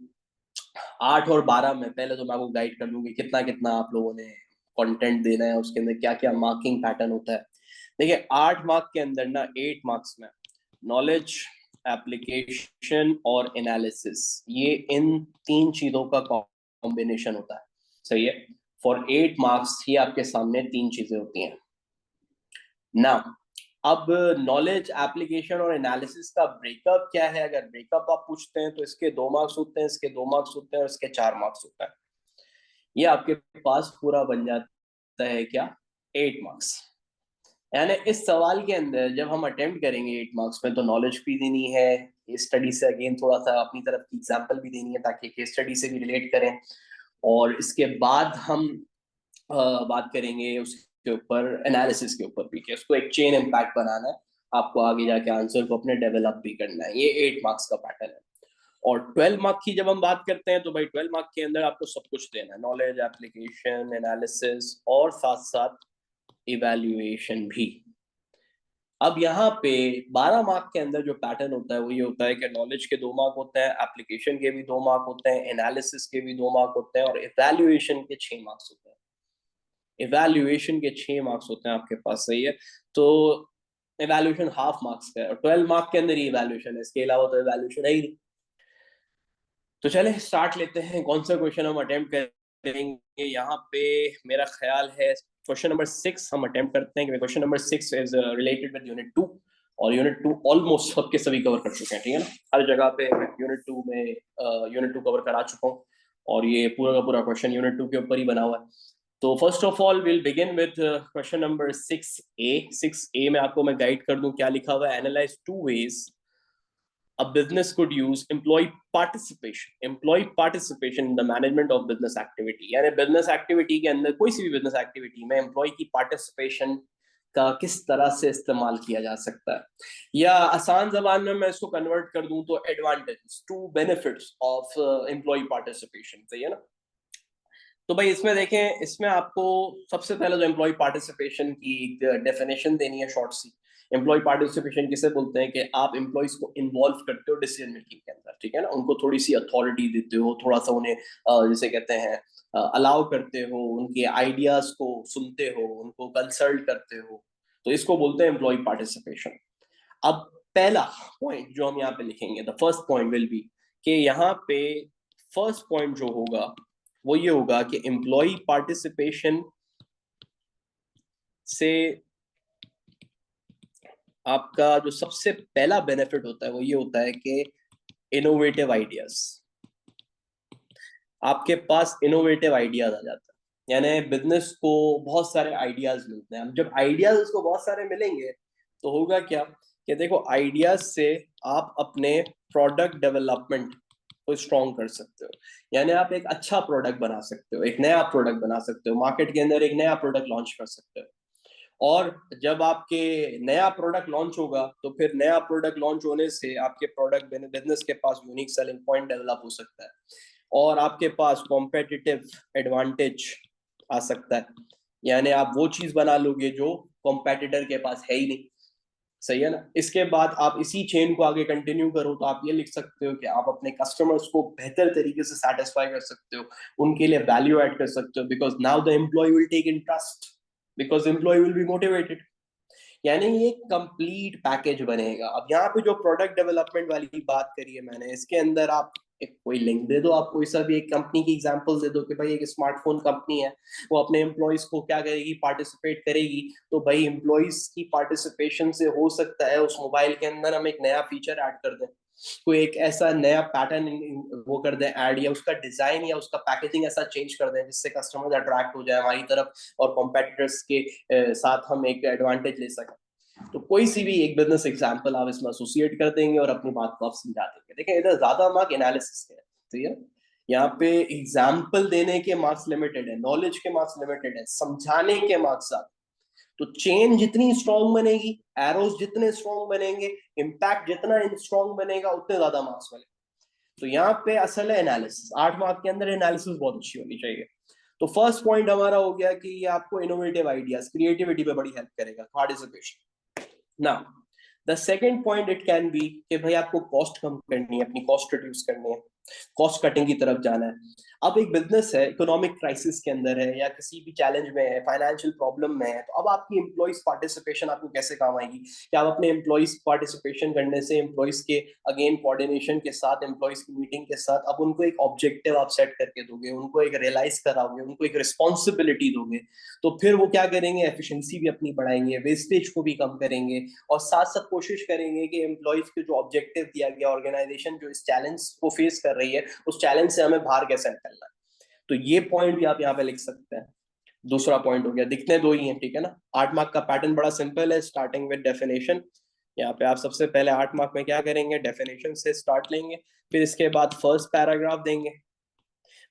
8 और 12 में पहले तो मैं आपको गाइड कर दूंगी कितना कितना आप लोगों ने कंटेंट देना है, उसके अंदर क्या क्या मार्किंग पैटर्न होता है। देखिए 8 मार्क के अंदर ना, 8 मार्क्स में नॉलेज, एप्लीकेशन और एनालिसिस, ये इन 3 चीजों का कॉम्बिनेशन होता है, सही है। फॉर 8 मार्क्स ये आपके सामने 3 चीजें होती हैं ना। अब नॉलेज, एप्लीकेशन और एनालिसिस का ब्रेकअप क्या है? अगर ब्रेकअप आप पूछते हैं तो इसके 2 मार्क्स होते हैं, इसके 2 मार्क्स होते हैं, और इसके 4 मार्क्स होते हैं। ये आपके पास पूरा बन जाता है क्या, 8 मार्क्स। यानी इस सवाल के अंदर जब हम अटेम्प्ट करेंगे 8 मार्क्स में, तो नॉलेज भी देनी है, केस स्टडी से अगेन थोड़ा सा अपनी तरफ की एग्जाम्पल भी देनी है, ताकि केस स्टडी से भी रिलेट करें। और इसके बाद हम बात करेंगे उसके ऊपर, एनालिसिस के ऊपर भी, कि उसको एक चेन इम्पैक्ट बनाना है, आपको आगे जाके आंसर को अपने डेवलप भी करना है। ये 8 मार्क्स का पैटर्न है। और 12 मार्क की जब हम बात करते हैं, तो भाई 12 मार्क के अंदर आपको सब कुछ देना है, नॉलेज, एप्लीकेशन, एनालिसिस और साथ साथ इवैल्यूएशन भी। अब यहाँ पे 12 मार्क के अंदर जो पैटर्न होता है वो ये होता है कि नॉलेज के 2 मार्क होते हैं, एप्लीकेशन के भी 2 मार्क होते हैं, एनालिसिस के भी 2 मार्क होते हैं, और इवैल्यूएशन के 6 मार्क्स होते हैं। इवैल्यूएशन के 6 मार्क्स होते हैं आपके पास, सही है। तो इवैल्यूएशन हाफ मार्क्स का है, और 12 मार्क के अंदर ही इवैल्यूएशन है, इसके अलावा तो इवैल्यूएशन है ही नहीं। तो चले स्टार्ट लेते हैं, कौन सा क्वेश्चन हम अटेम्प्ट करेंगे यहाँ पे। मेरा ख्याल है क्वेश्चन नंबर 6 हम अटेम्प्ट करते हैं, question number 6 is related with unit 2। और यूनिट 2 ऑलमोस्ट सबके सभी कवर कर चुके हैं, ठीक है ना। हर जगह पे यूनिट 2 कवर करा चुका हूँ, और ये पूरा का पूरा क्वेश्चन यूनिट 2 के ऊपर ही बना हुआ है। तो first of all will begin with question number 6A। 6A में आपको मैं गाइड कर दूं क्या लिखा हुआ है। Analyse 2 ways a business could use employee participation in the management of business activity। यानी बिजनेस एक्टिविटी के अंदर, कोई सी भी बिजनेस एक्टिविटी में एम्प्लॉय की पार्टिसिपेशन का किस तरह से इस्तेमाल किया जा सकता है, या आसान जबान में मैं इसको कन्वर्ट कर दूं तो advantage to benefits of employ participation, सही है ना। तो भाई इसमें देखें, इसमें आपको सबसे पहले जो एम्प्लॉय पार्टिसिपेशन की एक डेफिनेशन देनी है शॉर्ट सी। एम्प्लॉय पार्टिसिपेशन किसे बोलते हैं? कि आप एम्प्लॉयज को इन्वॉल्व करते हो डिसीजन मेकिंग के अंदर, ठीक है ना। उनको थोड़ी सी अथॉरिटी देते हो, थोड़ा सा उन्हें जिसे कहते हैं अलाउ करते हो, उनके आइडियाज को सुनते हो, उनको कंसल्ट करते हो। तो इसको बोलते हैं एम्प्लॉय पार्टिसिपेशन। अब पहला पॉइंट जो हम यहाँ पे लिखेंगे, the first point will be, कि यहाँ पे फर्स्ट पॉइंट जो होगा वो ये होगा कि एम्प्लॉय पार्टिसिपेशन से आपका जो सबसे पहला बेनिफिट होता है वो ये होता है कि इनोवेटिव आइडियाज, आपके पास इनोवेटिव आइडियाज आ जाता है। यानी बिजनेस को बहुत सारे आइडियाज मिलते हैं। अब जब आइडियाज उसको बहुत सारे मिलेंगे तो होगा क्या कि देखो आइडियाज से आप अपने प्रोडक्ट डेवलपमेंट को स्ट्रॉन्ग कर सकते हो। यानी आप एक अच्छा प्रोडक्ट बना सकते हो, एक नया प्रोडक्ट बना सकते हो, मार्केट के अंदर एक नया प्रोडक्ट लॉन्च कर सकते हो। और जब आपके नया प्रोडक्ट लॉन्च होगा तो फिर नया प्रोडक्ट लॉन्च होने से आपके प्रोडक्ट बिजनेस के पास यूनिक सेलिंग पॉइंट डेवलप हो सकता है और आपके पास कॉम्पिटिटिव एडवांटेज आ सकता है। यानी आप वो चीज बना लोगे जो कॉम्पिटिटर के पास है ही नहीं। सही है ना। इसके बाद आप इसी चेन को आगे कंटिन्यू करो तो आप ये लिख सकते हो कि आप अपने कस्टमर्स को बेहतर तरीके से सेटिस्फाई कर सकते हो, उनके लिए वैल्यू ऐड कर सकते हो, because now the employ will take in trust, because employ will be motivated. यानी ये कंप्लीट पैकेज बनेगा। अब यहाँ पे जो प्रोडक्ट डेवलपमेंट वाली बात करी है मैंने, इसके अंदर आप एक कोई लिंक दे दो, आप कोई सा भी एक कंपनी की एग्जांपल दे दो कि भाई एक स्मार्टफोन कंपनी है, वो अपने एम्प्लॉयज को क्या करेगी, पार्टिसिपेट करेगी। तो भाई एम्प्लॉयज की पार्टिसिपेशन से हो सकता है उस मोबाइल के अंदर हम एक नया फीचर ऐड कर दें, कोई एक ऐसा नया पैटर्न वो कर दें ऐड, या उसका डिजाइन या उसका पैकेजिंग ऐसा चेंज कर दें जिससे कस्टमर्स अट्रैक्ट हो जाए हमारी तरफ और कॉम्पिटिटर्स के साथ हम एक एडवांटेज ले सकें। तो कोई सी भी एक बिजनेस एग्जांपल आप इसमें एसोसिएट कर देंगे और अपनी बात को आप समझा देंगे। देखिए इधर ज्यादा मार्क एनालिसिस है, ठीक है। यहाँ पे एग्जाम्पल देने के मार्क्स लिमिटेड है, नॉलेज के मार्क्स लिमिटेड है, समझाने के मार्क्स ज्यादा। तो चेन जितनी स्ट्रांग बनेगी, एरोज जितने स्ट्रांग बनेंगे, इम्पैक्ट जितना स्ट्रांग बनेगा, उतने ज्यादा मार्क्स बनेंगे। तो यहाँ पे असल है एनालिसिस। 8 मार्क के अंदर एनालिसिस बहुत अच्छी होनी चाहिए। तो फर्स्ट पॉइंट हमारा हो गया कि ये आपको इनोवेटिव आइडियाज, क्रिएटिविटी पे बड़ी हेल्प करेगा, पार्टिसिपेशन। ना the second point it can be कि भाई आपको कॉस्ट कम करनी है, अपनी कॉस्ट रिड्यूस करनी है, कॉस्ट कटिंग की तरफ जाना है। अब एक बिजनेस है, इकोनॉमिक क्राइसिस के अंदर है या किसी भी चैलेंज में है, फाइनेंशियल प्रॉब्लम में है, तो अब आपकी एम्प्लॉइज पार्टिसिपेशन आपको कैसे काम आएगी कि आप अपने एम्प्लॉइज पार्टिसिपेशन करने से एम्प्लॉइज के अगेन कोऑर्डिनेशन के साथ, एम्प्लॉइज की मीटिंग के साथ अब उनको एक ऑब्जेक्टिव आप सेट करके दोगे, उनको एक रियलाइज कराओगे, उनको एक रिस्पॉन्सिबिलिटी दोगे। तो फिर वो क्या करेंगे, एफिशिएंसी भी अपनी बढ़ाएंगे, वेस्टेज को भी कम करेंगे और साथ साथ कोशिश करेंगे कि एम्प्लॉइज के जो ऑब्जेक्टिव दिया गया, ऑर्गेनाइजेशन जो इस चैलेंज को फेस कर रही है उस चैलेंज से हमें बाहर कैसे निकलना है। तो ये पॉइंट भी आप यहाँ पे लिख सकते हैं। दूसरा पॉइंट हो गया, दिखने दो ही है, ठीक है ना। 8 मार्क का पैटर्न बड़ा सिंपल है, स्टार्टिंग विद डेफिनेशन। यहाँ पे आप सबसे पहले 8 मार्क में क्या करेंगे, डेफिनेशन से स्टार्ट लेंगे, फिर इसके बाद फर्स्ट पैराग्राफ देंगे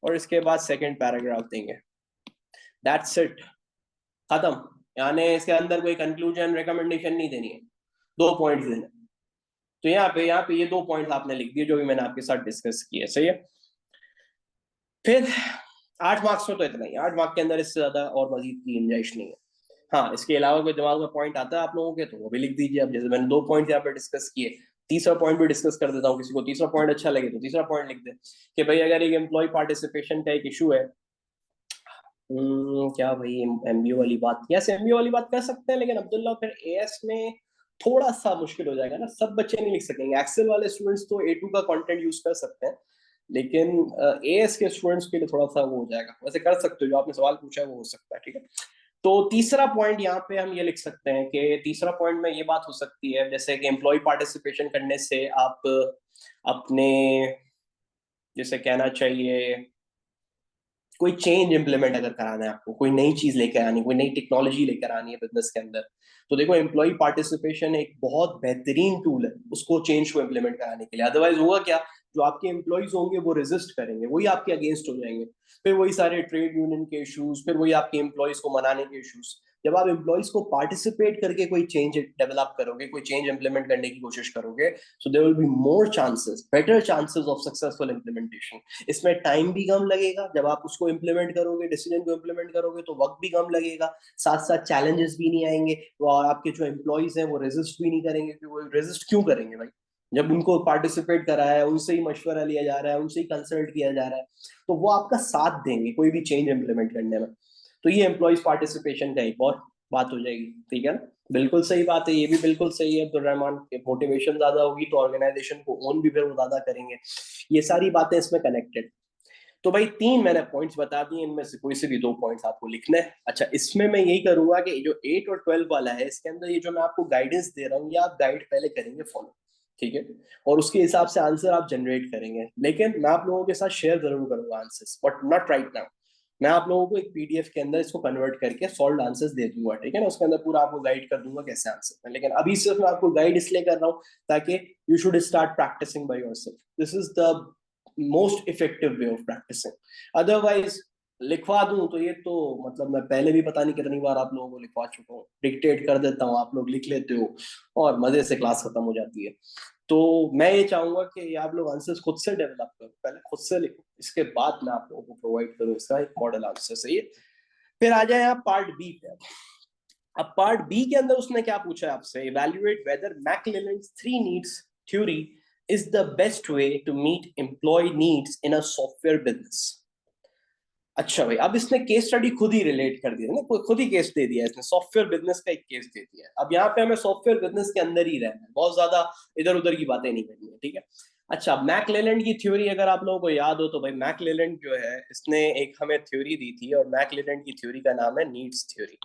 और इसके बाद सेकंड पैराग्राफ देंगे। दैट्स इट, खत्म। यानी इसके अंदर कोई कंक्लूजन रिकमेंडेशन नहीं देनी है, 2 पॉइंट्स देने। तो यहाँ पे ये 2 पॉइंट्स आपने लिख दिए जो भी मैंने आपके साथ डिस्कस किए, सही है। फिर 8 मार्क्स में तो इतना ही, 8 मार्क के अंदर इससे ज्यादा और मजीद की गुंजाइश नहीं है। हाँ, इसके अलावा कोई दिमाग में पॉइंट आता है आप लोगों के तो वो भी लिख दीजिए। अब जैसे मैंने 2 पॉइंट यहाँ पे डिस्कस किए, तीसरा पॉइंट भी डिस्कस कर देता हूँ। किसी को तीसरा पॉइंट अच्छा लगे तो तीसरा पॉइंट लिख दे कि भाई अगर एक एम्प्लॉय पार्टिसिपेशन का एक इशू है, क्या भाई, एमबीओ वाली बात, यस एमबीओ वाली बात कर सकते हैं, लेकिन अब्दुल्ला फिर एएस में थोड़ा सा मुश्किल हो जाएगा ना, सब बच्चे नहीं लिख सकेंगे। एक्सेल वाले स्टूडेंट्स तो ए टू का कंटेंट यूज कर सकते हैं, लेकिन एएस के स्टूडेंट्स के लिए थोड़ा सा वो हो जाएगा। वैसे कर सकते हो, जो आपने सवाल पूछा है वो हो सकता है, ठीक है। तो तीसरा पॉइंट यहाँ पे हम ये लिख सकते हैं कि तीसरा पॉइंट में ये बात हो सकती है जैसे कि एम्प्लॉय पार्टिसिपेशन करने से आप अपने, जैसे कहना चाहिए, कोई चेंज इंप्लीमेंट अगर कराना है आपको, कोई नई चीज लेकर आनी, कोई नई टेक्नोलॉजी लेकर आनी है बिजनेस के अंदर, तो देखो एम्प्लॉय पार्टिसिपेशन एक बहुत बेहतरीन टूल है उसको चेंज को इंप्लीमेंट कराने के लिए। अदरवाइज होगा क्या, जो आपके एम्प्लॉयज होंगे वो रेजिस्ट करेंगे, वही आपके अगेंस्ट हो जाएंगे, फिर वही सारे ट्रेड यूनियन के इश्यूज, फिर वही आपके एम्प्लॉयज को मनाने के इश्यूज। जब आप एम्प्लॉयज को पार्टिसिपेट करके कोई चेंज डेवलप करोगे, कोई चेंज इंप्लीमेंट करने की कोशिश करोगे, so there will be more chances, better chances of successful implementation. इसमें टाइम भी कम लगेगा, जब आप उसको इम्प्लीमेंट करोगे, डिसीजन को इम्प्लीमेंट करोगे तो वक्त भी कम लगेगा, साथ साथ चैलेंजेस भी नहीं आएंगे, और आपके जो एम्प्लॉयज हैं वो रेजिस्ट भी नहीं करेंगे। कि वो रेजिस्ट क्यों करेंगे भाई, जब उनको पार्टिसिपेट करा है, उनसे ही मशवरा लिया जा रहा है, उनसे ही कंसल्ट किया जा रहा है, तो वो आपका साथ देंगे कोई भी चेंज इंप्लीमेंट करने में। तो ये एम्प्लॉयज पार्टिसिपेशन का एक और बात हो जाएगी, ठीक है ना। बिल्कुल सही बात है, ये भी बिल्कुल सही है अब्दुल रहमान, मोटिवेशन ज्यादा होगी तो ऑर्गेनाइजेशन को ओन भी फिर वो ज्यादा करेंगे। ये सारी बातें इसमें कनेक्टेड। तो भाई 3 मैंने पॉइंट्स बता दिए, इनमें से कोई से भी 2 पॉइंट्स आपको लिखना है। अच्छा, इसमें मैं यही करूंगा कि जो 8 और 12 वाला है, इसके अंदर ये जो मैं आपको गाइडेंस दे रहा हूँ, ये आप गाइड पहले करेंगे फॉलो, ठीक है, और उसके हिसाब से आंसर आप जनरेट करेंगे। लेकिन मैं आप लोगों के साथ शेयर जरूर करूंगा answers, but not right now. मैं आप लोगों को एक पीडीएफ के अंदर इसको कन्वर्ट करके सॉल्व आंसर्स दे दूंगा, ठीक है ना, उसके अंदर पूरा आपको गाइड कर दूंगा कैसे आंसर है। लेकिन अभी सिर्फ मैं आपको गाइड इसलिए कर रहा हूँ ताकि you should start practising by yourself. This is the most effective way of practising. Otherwise लिखवा दूं तो ये तो मतलब मैं पहले भी पता नहीं कितनी बार आप लोगों को लिखवा चुका हूँ, डिक्टेट कर देता हूँ, आप लोग लिख लेते हो और मजे से क्लास खत्म हो जाती है। तो मैं ये चाहूंगा कि आप लोग आंसर्स खुद से डेवलप करो, पहले खुद से लिखो, इसके बाद मैं आप लोगों को प्रोवाइड करूँ इसका एक मॉडल आंसर। सही है। फिर आ जाए यहाँ पार्ट बी पे। अब पार्ट बी के अंदर उसने क्या पूछा है आपसे, evaluate whether McClelland's three needs theory is the best way to meet employ needs in a software business. अच्छा भाई, अब इसने केस स्टडी खुद ही रिलेट कर दिया ना, खुद ही केस दे दिया इसने, सॉफ्टवेयर बिजनेस का एक केस दे दिया है। अब यहाँ पे हमें सॉफ्टवेयर बिजनेस के अंदर ही रहना है, बहुत ज्यादा इधर उधर की बातें नहीं करनी है, ठीक है। अच्छा, मैकलेलैंड की थ्योरी अगर आप लोगों को याद हो तो भाई मैकलेलैंड जो है इसने एक हमें थ्योरी दी थी, और मैकलेलैंड की थ्योरी का नाम है नीड्स थ्योरी।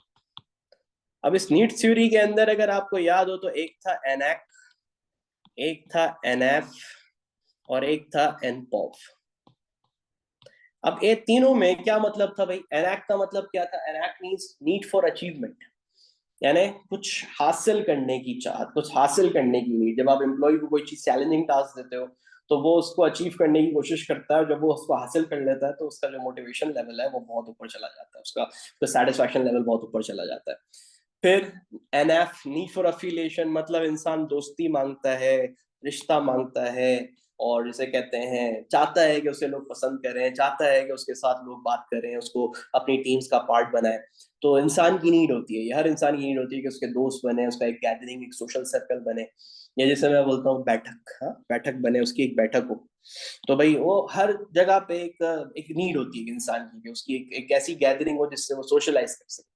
अब इस नीड्स थ्योरी के अंदर अगर आपको याद हो तो एक था एनएक, एक था एनएफ और एक था एनपॉफ। अब ये तीनों में क्या मतलब था भाई, एनएक का मतलब क्या था, एनएक मींस नीड फॉर अचीवमेंट, यानी कुछ हासिल करने की चाहत, कुछ हासिल करने की नीड। जब आप एम्प्लॉय को कोई चीज चैलेंजिंग टास्क देते हो तो वो उसको अचीव करने की कोशिश करता है, जब वो उसको हासिल कर लेता है तो उसका जो मोटिवेशन लेवल है वो बहुत ऊपर चला जाता है, उसका सेटिस्फैक्शन लेवल बहुत ऊपर चला जाता है। फिर एनएफ, नीड फॉर अफिलिएशन, मतलब इंसान दोस्ती मांगता है, रिश्ता मांगता है, और जिसे कहते हैं चाहता है कि उसे लोग पसंद करें, चाहता है कि उसके साथ लोग बात करें, उसको अपनी टीम्स का पार्ट बनाए। तो इंसान की नीड होती है, ये हर इंसान की नीड होती है कि उसके दोस्त बने, उसका एक गैदरिंग, एक सोशल सर्कल बने, या जैसे मैं बोलता हूँ बैठक, हाँ बैठक बने, उसकी एक बैठक हो। तो भाई वो हर जगह पे एक नीड होती है इंसान की कि उसकी एक ऐसी गैदरिंग हो जिससे वो सोशलाइज कर सके।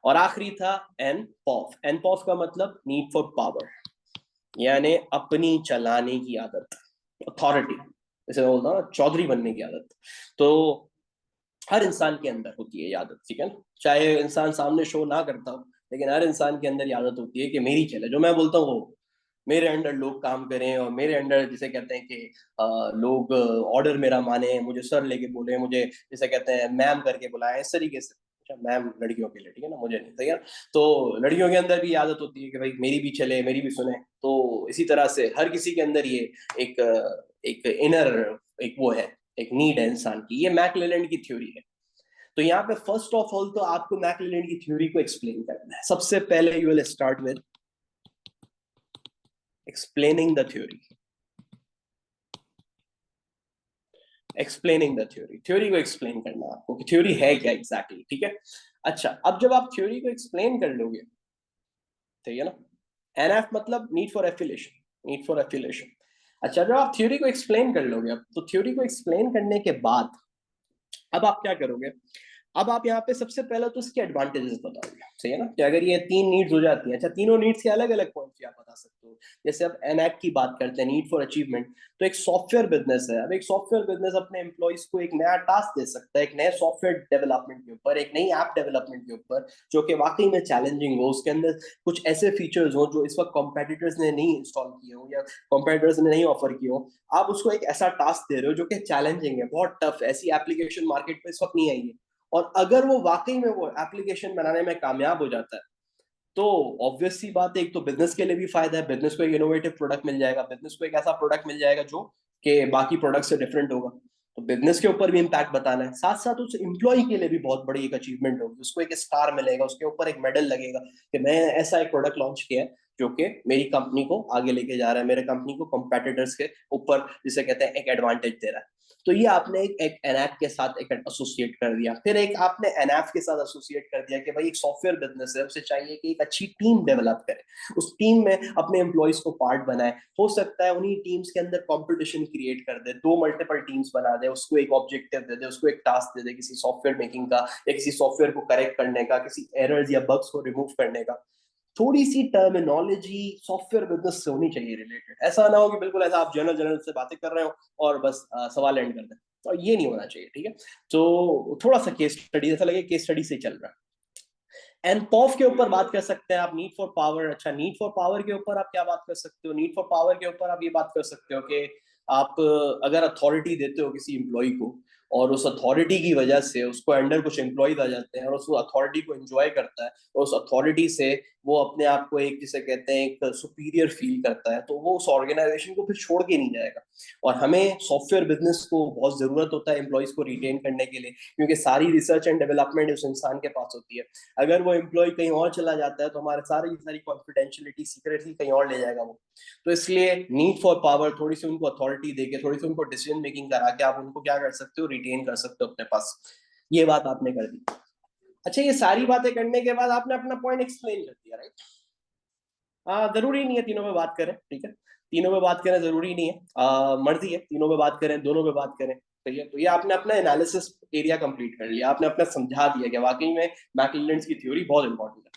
और आखिरी था एन पॉफ। एन पॉफ का मतलब नीड फॉर पावर, यानी अपनी चलाने की आदत, अथॉरिटी, जैसे मैं बोलता हूँ ना चौधरी बनने की आदत। तो हर इंसान के अंदर होती है ये आदत, ठीक है ना, चाहे इंसान सामने शो ना करता हो, लेकिन हर इंसान के अंदर ये आदत होती है कि मेरी चले, जो मैं बोलता हूँ वो, मेरे अंडर लोग काम करें, और मेरे अंडर जिसे कहते हैं कि लोग ऑर्डर मेरा माने, मुझे सर लेके बोले, मुझे जिसे कहते हैं मैम करके बुलाए, इस तरीके से। अच्छा, मैम लड़कियों के लिए, ठीक है ना, मुझे नहीं, सही है। तो लड़कियों के अंदर भी आदत होती है कि भाई मेरी भी चले, मेरी भी सुने। तो इसी तरह से हर किसी के अंदर ये एक एक इनर, एक वो है, एक नीड है इंसान की। ये मैकलेलैंड की थ्योरी है। तो यहाँ पे फर्स्ट ऑफ ऑल तो आपको मैकलेलैंड की थ्योरी को एक्सप्लेन करना है। सबसे पहले you will start with explaining the theory, explaining the theory, theory को एक्सप्लेन करना है आपको कि थ्योरी है क्या एग्जैक्टली exactly, ठीक है। अच्छा, अब जब आप थ्योरी को एक्सप्लेन कर लोगे, ठीक है ना, एनएफ मतलब need for affiliation, need for affiliation. अच्छा, जब आप थ्योरी को एक्सप्लेन कर लोगे, अब तो थ्योरी को एक्सप्लेन करने के बाद अब आप क्या करोगे, अब आप यहाँ पे सबसे पहले तो इसके एडवांटेजेस बताओगे, सही है ना, कि अगर ये तीन नीड्स हो जाती हैं। अच्छा, तीनों नीड्स के अलग अलग पॉइंट्स भी आप बता सकते हो। जैसे अब एनएक की बात करते हैं, नीड फॉर अचीवमेंट, तो एक सॉफ्टवेयर बिजनेस है, अब एक सॉफ्टवेयर बिजनेस अपने एम्प्लॉइज को एक नया टास्क दे सकता है, एक नए सॉफ्टवेयर डेवलपमेंट के ऊपर, एक नई ऐप डेवलपमेंट के ऊपर, जो कि वाकई में चैलेंजिंग हो, उसके अंदर कुछ ऐसे फीचर्स हो जो इस वक्त कॉम्पिटिटर्स ने नहीं इंस्टॉल किए हो या कॉम्पिटिटर्स ने नहीं ऑफर किए हो। आप उसको एक ऐसा टास्क दे रहे हो जो कि चैलेंजिंग है, बहुत टफ, ऐसी एप्लीकेशन मार्केट में इस वक्त नहीं आई है। और अगर वो वाकई में वो एप्लीकेशन बनाने में कामयाब हो जाता है तो ऑब्वियस सी बात है, एक तो बिजनेस के लिए भी फायदा है, बिजनेस को एक इनोवेटिव प्रोडक्ट मिल जाएगा, बिजनेस को एक ऐसा प्रोडक्ट मिल जाएगा जो कि बाकी प्रोडक्ट से डिफरेंट होगा। तो बिजनेस के ऊपर भी इम्पैक्ट बताना है, साथ साथ उस एम्प्लॉय के लिए भी बहुत बड़ी एक अचीवमेंट होगी, उसको एक स्टार मिलेगा, उसके ऊपर एक मेडल लगेगा कि मैं ऐसा एक प्रोडक्ट लॉन्च किया है जो कि मेरी कंपनी को आगे लेके जा रहा है, मेरे कंपनी को कॉम्पिटिटर्स के ऊपर जिसे कहते हैं एक एडवांटेज दे रहा है। तो ये आपने एक एनएफ के साथ एक एसोसिएट कर दिया। फिर एक आपने एनएफ के साथ एसोसिएट कर दिया कि भाई एक सॉफ्टवेयर बिजनेस है, उसे चाहिए कि एक अच्छी टीम डेवलप करे, उस टीम में अपने एम्प्लॉयज को पार्ट बनाए, हो सकता है उन्हीं टीम्स के अंदर कंपटीशन क्रिएट कर दे, दो मल्टीपल टीम्स बना दे, उसको एक ऑब्जेक्टिव दे दे, उसको एक टास्क दे दे किसी सॉफ्टवेयर मेकिंग का, या किसी सॉफ्टवेयर को करेक्ट करने का, किसी एरर्स या बग्स को रिमूव करने का। थोड़ी सी टर्मिनोलॉजी सॉफ्टवेयर बिजनेस से होनी चाहिए रिलेटेड, ऐसा ना हो कि बिल्कुल ऐसा आप जनरल जनरल से बातें कर रहे हो और बस सवाल एंड कर दें, तो ये नहीं होना चाहिए, ठीक है। तो थोड़ा सा केस स्टडी, ऐसा लगे केस स्टडी से चल रहा है। एनपॉफ के ऊपर बात कर सकते हैं आप, नीड फॉर पावर। अच्छा, नीड फॉर पावर के ऊपर आप क्या बात कर सकते हो, नीड फॉर पावर के ऊपर आप ये बात कर सकते हो कि आप अगर अथॉरिटी देते हो किसी इंप्लॉय को, और उस अथॉरिटी की वजह से उसको अंडर कुछ एम्प्लॉयज आ जाते हैं और उस अथॉरिटी को एंजॉय करता है और उस अथॉरिटी से वो अपने आप को एक, जिसे कहते हैं, एक सुपीरियर फील करता है, तो वो उस ऑर्गेनाइजेशन को फिर छोड़ के नहीं जाएगा। और हमें सॉफ्टवेयर बिजनेस को बहुत जरूरत होता है एम्प्लॉयज को रिटेन करने के लिए, क्योंकि सारी रिसर्च एंड डेवलपमेंट उस इंसान के पास होती है। अगर वो एम्प्लॉय कहीं और चला जाता है तो हमारे सारी कॉन्फिडेंशियलिटी सीक्रेटली कहीं और ले जाएगा वो। तो इसलिए नीड फॉर पावर, थोड़ी सी उनको अथॉरिटी देके, थोड़ी सी उनको डिसीजन मेकिंग करा के आप उनको क्या कर सकते हो, रिटेन कर सकते हो अपने पास। ये बात आपने कर दी। अच्छा, ये सारी बातें करने के बाद आपने अपना पॉइंट एक्सप्लेन कर दिया, राइट? जरूरी नहीं है तीनों में बात करें, ठीक है, तीनों में बात करें जरूरी नहीं है, मर्जी है, तीनों में बात करें, दोनों में बात करें, ठीक है। तो ये आपने अपना एनालिसिस एरिया कंप्लीट कर लिया, आपने अपना समझा दिया कि वाकई में मैकलेलैंड की थ्योरी बहुत इंपॉर्टेंट है।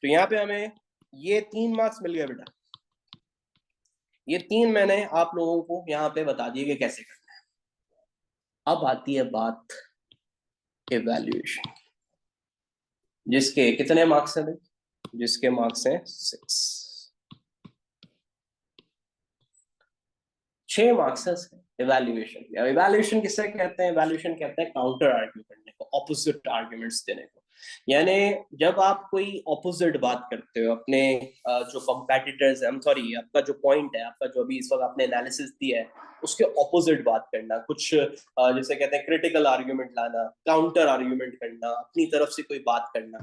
तो यहाँ पे हमें ये 3 मार्क्स मिल गए बेटा। ये 3 मैंने आप लोगों को यहाँ पे बता दिए कि कैसे करना है। अब आती है बात इवैल्यूएशन, जिसके कितने मार्क्स हैं भाई? जिसके मार्क्स हैं 6। 6 मार्क्स है इवैल्यूएशन। इवैल्यूएशन किसे कहते हैं? इवैल्यूएशन कहते हैं काउंटर आर्ग्यू करने को, ऑपोजिट आर्ग्यूमेंट्स देने को। यानी जब आप कोई ऑपोजिट बात करते हो अपने जो कंपेटिटर्स है, सॉरी, आपका जो पॉइंट है, आपका जो अभी इस वक्त आपने एनालिसिस दिया है, उसके ऑपोजिट बात करना, कुछ जैसे कहते हैं क्रिटिकल आर्ग्यूमेंट लाना, काउंटर आर्ग्यूमेंट करना, अपनी तरफ से कोई बात करना।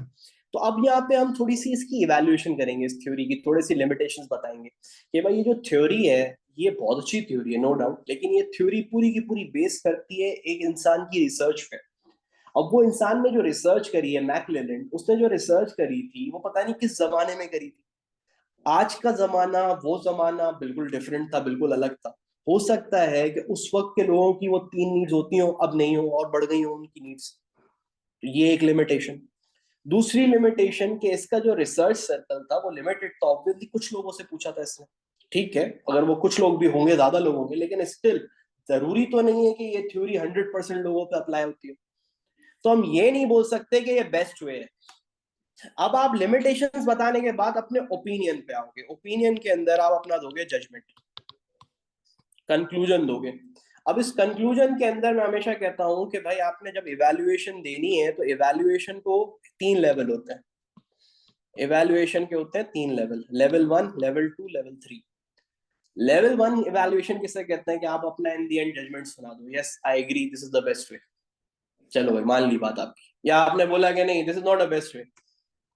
तो अब यहाँ पे हम थोड़ी सी इसकी इवैल्यूएशन करेंगे, इस थ्योरी की थोड़ी सी लिमिटेशंस बताएंगे कि भाई ये जो थ्योरी है ये बहुत अच्छी थ्योरी है, नो डाउट, लेकिन ये थ्योरी पूरी की पूरी बेस करती है एक इंसान की रिसर्च पे। अब वो इंसान ने जो रिसर्च करी है, मैकलेलैंड, उसने जो रिसर्च करी थी वो पता नहीं किस जमाने में करी थी। आज का जमाना, वो जमाना बिल्कुल डिफरेंट था, बिल्कुल अलग था। हो सकता है कि उस वक्त के लोगों की वो 3 नीड्स होती हो, अब नहीं हो और बढ़ गई हो उनकी नीड्स। तो ये एक लिमिटेशन। दूसरी लिमिटेशन कि इसका जो रिसर्च सर्कल था वो लिमिटेड था, ऑब्वियसली कुछ लोगों से पूछा था इसने। ठीक है, अगर वो कुछ लोग भी होंगे, ज्यादा लोग होंगे, लेकिन स्टिल जरूरी तो नहीं है कि ये थ्योरी 100% लोगों पे अप्लाई होती है। तो हम ये नहीं बोल सकते कि ये बेस्ट वे है। अब आप लिमिटेशंस बताने के बाद अपने ओपिनियन पे आओगे, ओपिनियन के अंदर आप अपना दोगे जजमेंट, कंक्लूजन दोगे। अब इस कंक्लूजन के अंदर मैं हमेशा कहता हूं कि भाई आपने जब इवैल्यूएशन देनी है तो इवैल्यूएशन को 3 लेवल होते हैं। इवैल्यूएशन के होते हैं 3 level, level 1, level 2, level 3। Level 1 evaluation किसे कहते हैं कि आप अपना इन दी एंड जजमेंट सुना दो, yes I agree this is the best way. चलो भाई, मान ली बात आपकी, या आपने बोला कि नहीं this is not a best way,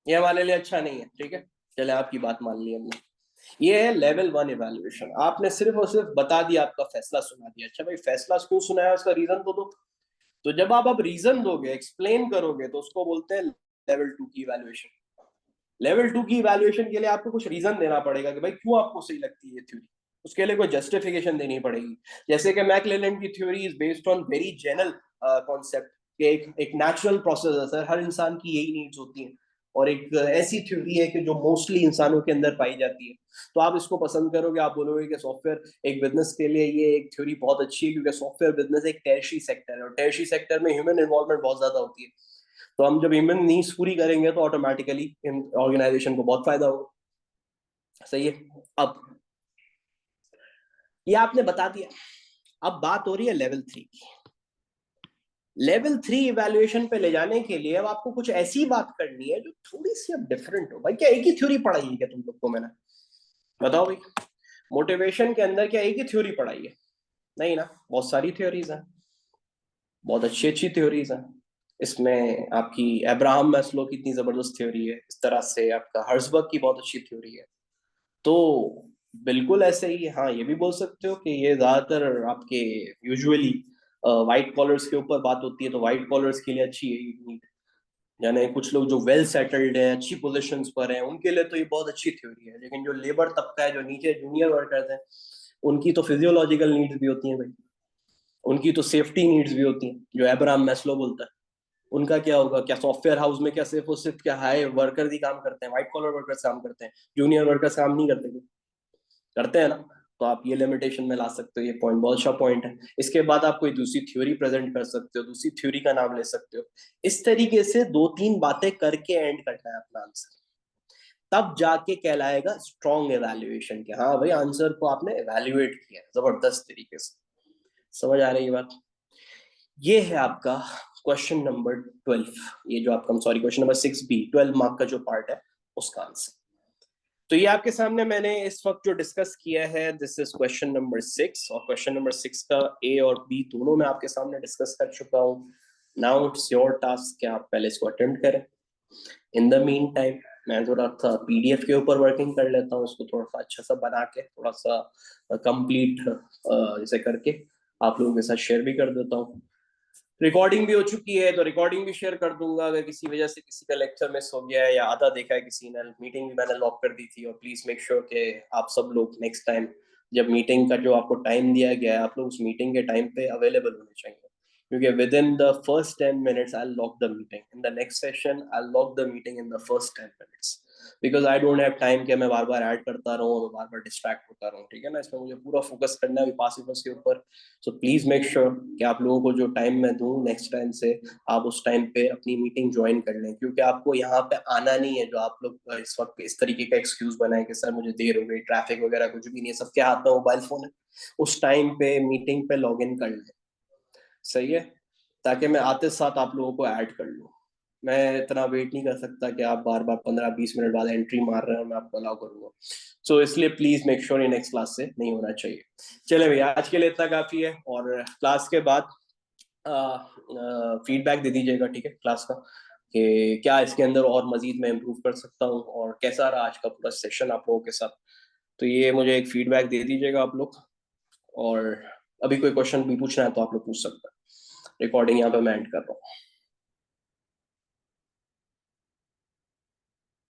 ये हमारे लिए अच्छा नहीं है, ठीक है, चले आपकी बात मान ली हमने। ये है लेवल 1 इवैल्यूएशन। आपने सिर्फ और सिर्फ बता दिया, आपका फैसला सुना दिया। अच्छा भाई, फैसला क्यों सुनाया, उसका रीजन तो दो। तो जब आप अब रीजन दोगे, एक्सप्लेन करोगे, तो उसको बोलते हैं लेवल 2 की इवैल्यूएशन। लेवल 2 की इवैल्यूएशन के लिए आपको कुछ रीजन देना पड़ेगा कि भाई क्यों आपको सही लगती है ये थ्योरी। उसके लिए कोई जस्टिफिकेशन देनी पड़ेगी। जैसे कि मैकलेलैंड की theory is based on very general concept कि एक नेचुरल प्रोसेस है सर, हर इंसान की यही नीड्स होती हैं, और एक ऐसी थ्योरी है कि जो मोस्टली इंसानों के अंदर पाई जाती है। तो आप इसको पसंद करोगे, आप बोलोगे कि सॉफ्टवेयर एक बिजनेस के लिए ये एक थ्योरी बहुत अच्छी है, क्योंकि सॉफ्टवेयर बिजनेस एक टर्शियरी सेक्टर है और टर्शियरी सेक्टर में ह्यूमन इन्वॉल्वमेंट बहुत ज्यादा होती है। तो हम जब ह्यूमन नीड्स पूरी करेंगे तो ऑटोमेटिकली ऑर्गेनाइजेशन को बहुत फायदा होगा। सही है। अब ये आपने बता दिया। अब बात हो रही है लेवल 3 की। लेवल 3 इवैल्यूएशन पे ले जाने के लिए अब आपको कुछ ऐसी बात करनी है जो थोड़ी सी अब डिफरेंट हो। भाई क्या एक ही थ्योरी पढ़ाई है क्या तुम लोग को मैंने? बताओ भाई, मोटिवेशन के अंदर क्या एक ही थ्योरी पढ़ाई है? नहीं ना, बहुत सारी थ्योरीज हैं, बहुत अच्छी अच्छी थ्योरीज हैं। इसमें आपकी अब्राहम मैस्लो की इतनी जबरदस्त थ्योरी है, इस तरह से आपका हर्जबर्ग की बहुत अच्छी थ्योरी है। तो बिल्कुल ऐसे ही, हाँ, ये भी बोल सकते हो कि ये ज्यादातर आपके यूजुअली वाइट कॉलर्स के ऊपर बात होती है, तो वाइट कॉलर्स के लिए अच्छी है ये नीड। यानी कुछ लोग जो वेल सेटल्ड है, अच्छी पोजीशंस पर हैं, उनके लिए तो ये बहुत अच्छी थ्योरी है। लेकिन जो लेबर तबका है, जो नीचे जूनियर वर्कर्स हैं, उनकी तो फिजियोलॉजिकल नीड्स भी होती हैं भाई, उनकी तो सेफ्टी नीड्स भी होती हैं, जो अब्राहम मैस्लो बोलता है। उनका क्या होगा? क्या सॉफ्टवेयर हाउस में क्या सिर्फ और सिर्फ क्या हाई वर्कर ही काम करते हैं, व्हाइट कॉलर वर्कर्स काम करते हैं, जूनियर वर्कर्स काम नहीं करते? करते हैं ना? तो आप ये लिमिटेशन में ला सकते हो, ये पॉइंट बहुत अच्छा पॉइंट है। इसके बाद आप कोई दूसरी थ्योरी प्रेजेंट कर सकते हो, दूसरी थ्योरी का नाम ले सकते हो। इस तरीके से 2-3 बातें करके एंड करना है अपना आंसर, तब जाके कहलाएगा स्ट्रॉन्ग एवेल्युएशन के हाँ भाई आंसर को आपने एवेल्युएट किया जबरदस्त तरीके से। समझ आ रही है बात? ये है आपका क्वेश्चन नंबर 12, ये जो आपका sorry question number 6B 12 mark का जो पार्ट है उसका आंसर। तो ये आपके सामने मैंने इस वक्त जो डिस्कस किया है, दिस इज क्वेश्चन नंबर 6, और क्वेश्चन नंबर 6 का ए और बी दोनों मैं आपके सामने डिस्कस कर चुका हूँ। नाउ इट्स योर टास्क कि आप पहले इसको अटेम्प्ट करें। इन द मीन टाइम मैं थोड़ा सा पीडीएफ के ऊपर वर्किंग कर लेता हूँ, इसको थोड़ा सा अच्छा सा बना के, थोड़ा सा कंप्लीट जैसे करके आप लोगों के साथ शेयर भी कर देता हूँ। रिकॉर्डिंग भी हो चुकी है तो रिकॉर्डिंग भी शेयर कर दूंगा, अगर किसी वजह से किसी का लेक्चर मिस हो गया है या आधा देखा है किसी ने, मीटिंग भी मैंने लॉक कर दी थी। और प्लीज मेक श्योर कि आप सब लोग नेक्स्ट टाइम जब मीटिंग का जो आपको टाइम दिया गया है, आप लोग उस मीटिंग के टाइम पे अवेलेबल होने चाहिए, क्योंकि with in the first 10 minutes I lock the meeting, in the next session I lock the meeting in the first 10 minutes, because I don't have time कि मैं बार बार ऐड करता रहूँ और बार बार डिस्ट्रैक्ट होता रहूँ। ठीक है ना, इसमें मुझे पूरा फोकस करना है विपासिफस के ऊपर। सो प्लीज मेक श्योर कि आप लोगों को जो टाइम मैं दूं नेक्स्ट टाइम से, आप उस टाइम पे अपनी मीटिंग ज्वाइन कर लें, क्योंकि आपको यहाँ पे आना नहीं है जो आप लोग इस वक्त इस तरीके का एक्सक्यूज बनाए कि सर मुझे देर हो गई, ट्रैफिक वगैरह कुछ भी नहीं है, सबके हाथ में मोबाइल फोन है। उस टाइम पे मीटिंग पे लॉग इन कर लें, सही है, ताकि मैं आते साथ आप लोगों को ऐड कर लूँ। मैं इतना वेट नहीं कर सकता कि आप बार बार 15-20 मिनट बाद एंट्री मार रहे हैं और मैं आपको अलाउ करूंगा। सो इसलिए प्लीज मेक श्योर ये नेक्स्ट क्लास से नहीं होना चाहिए। चले भैया, आज के लिए इतना काफी है, और क्लास के बाद फीडबैक दे दीजिएगा, ठीक है, क्लास का, कि क्या इसके अंदर और मजीद मैं इम्प्रूव कर सकता हूँ और कैसा रहा आज का पूरा सेशन आप लोगों के साथ। तो ये मुझे एक फीडबैक दे दीजिएगा आप लोग। और अभी कोई क्वेश्चन भी पूछना है तो आप लोग पूछ सकते हैं। रिकॉर्डिंग यहाँ पे मैं एंड कर रहा हूँ।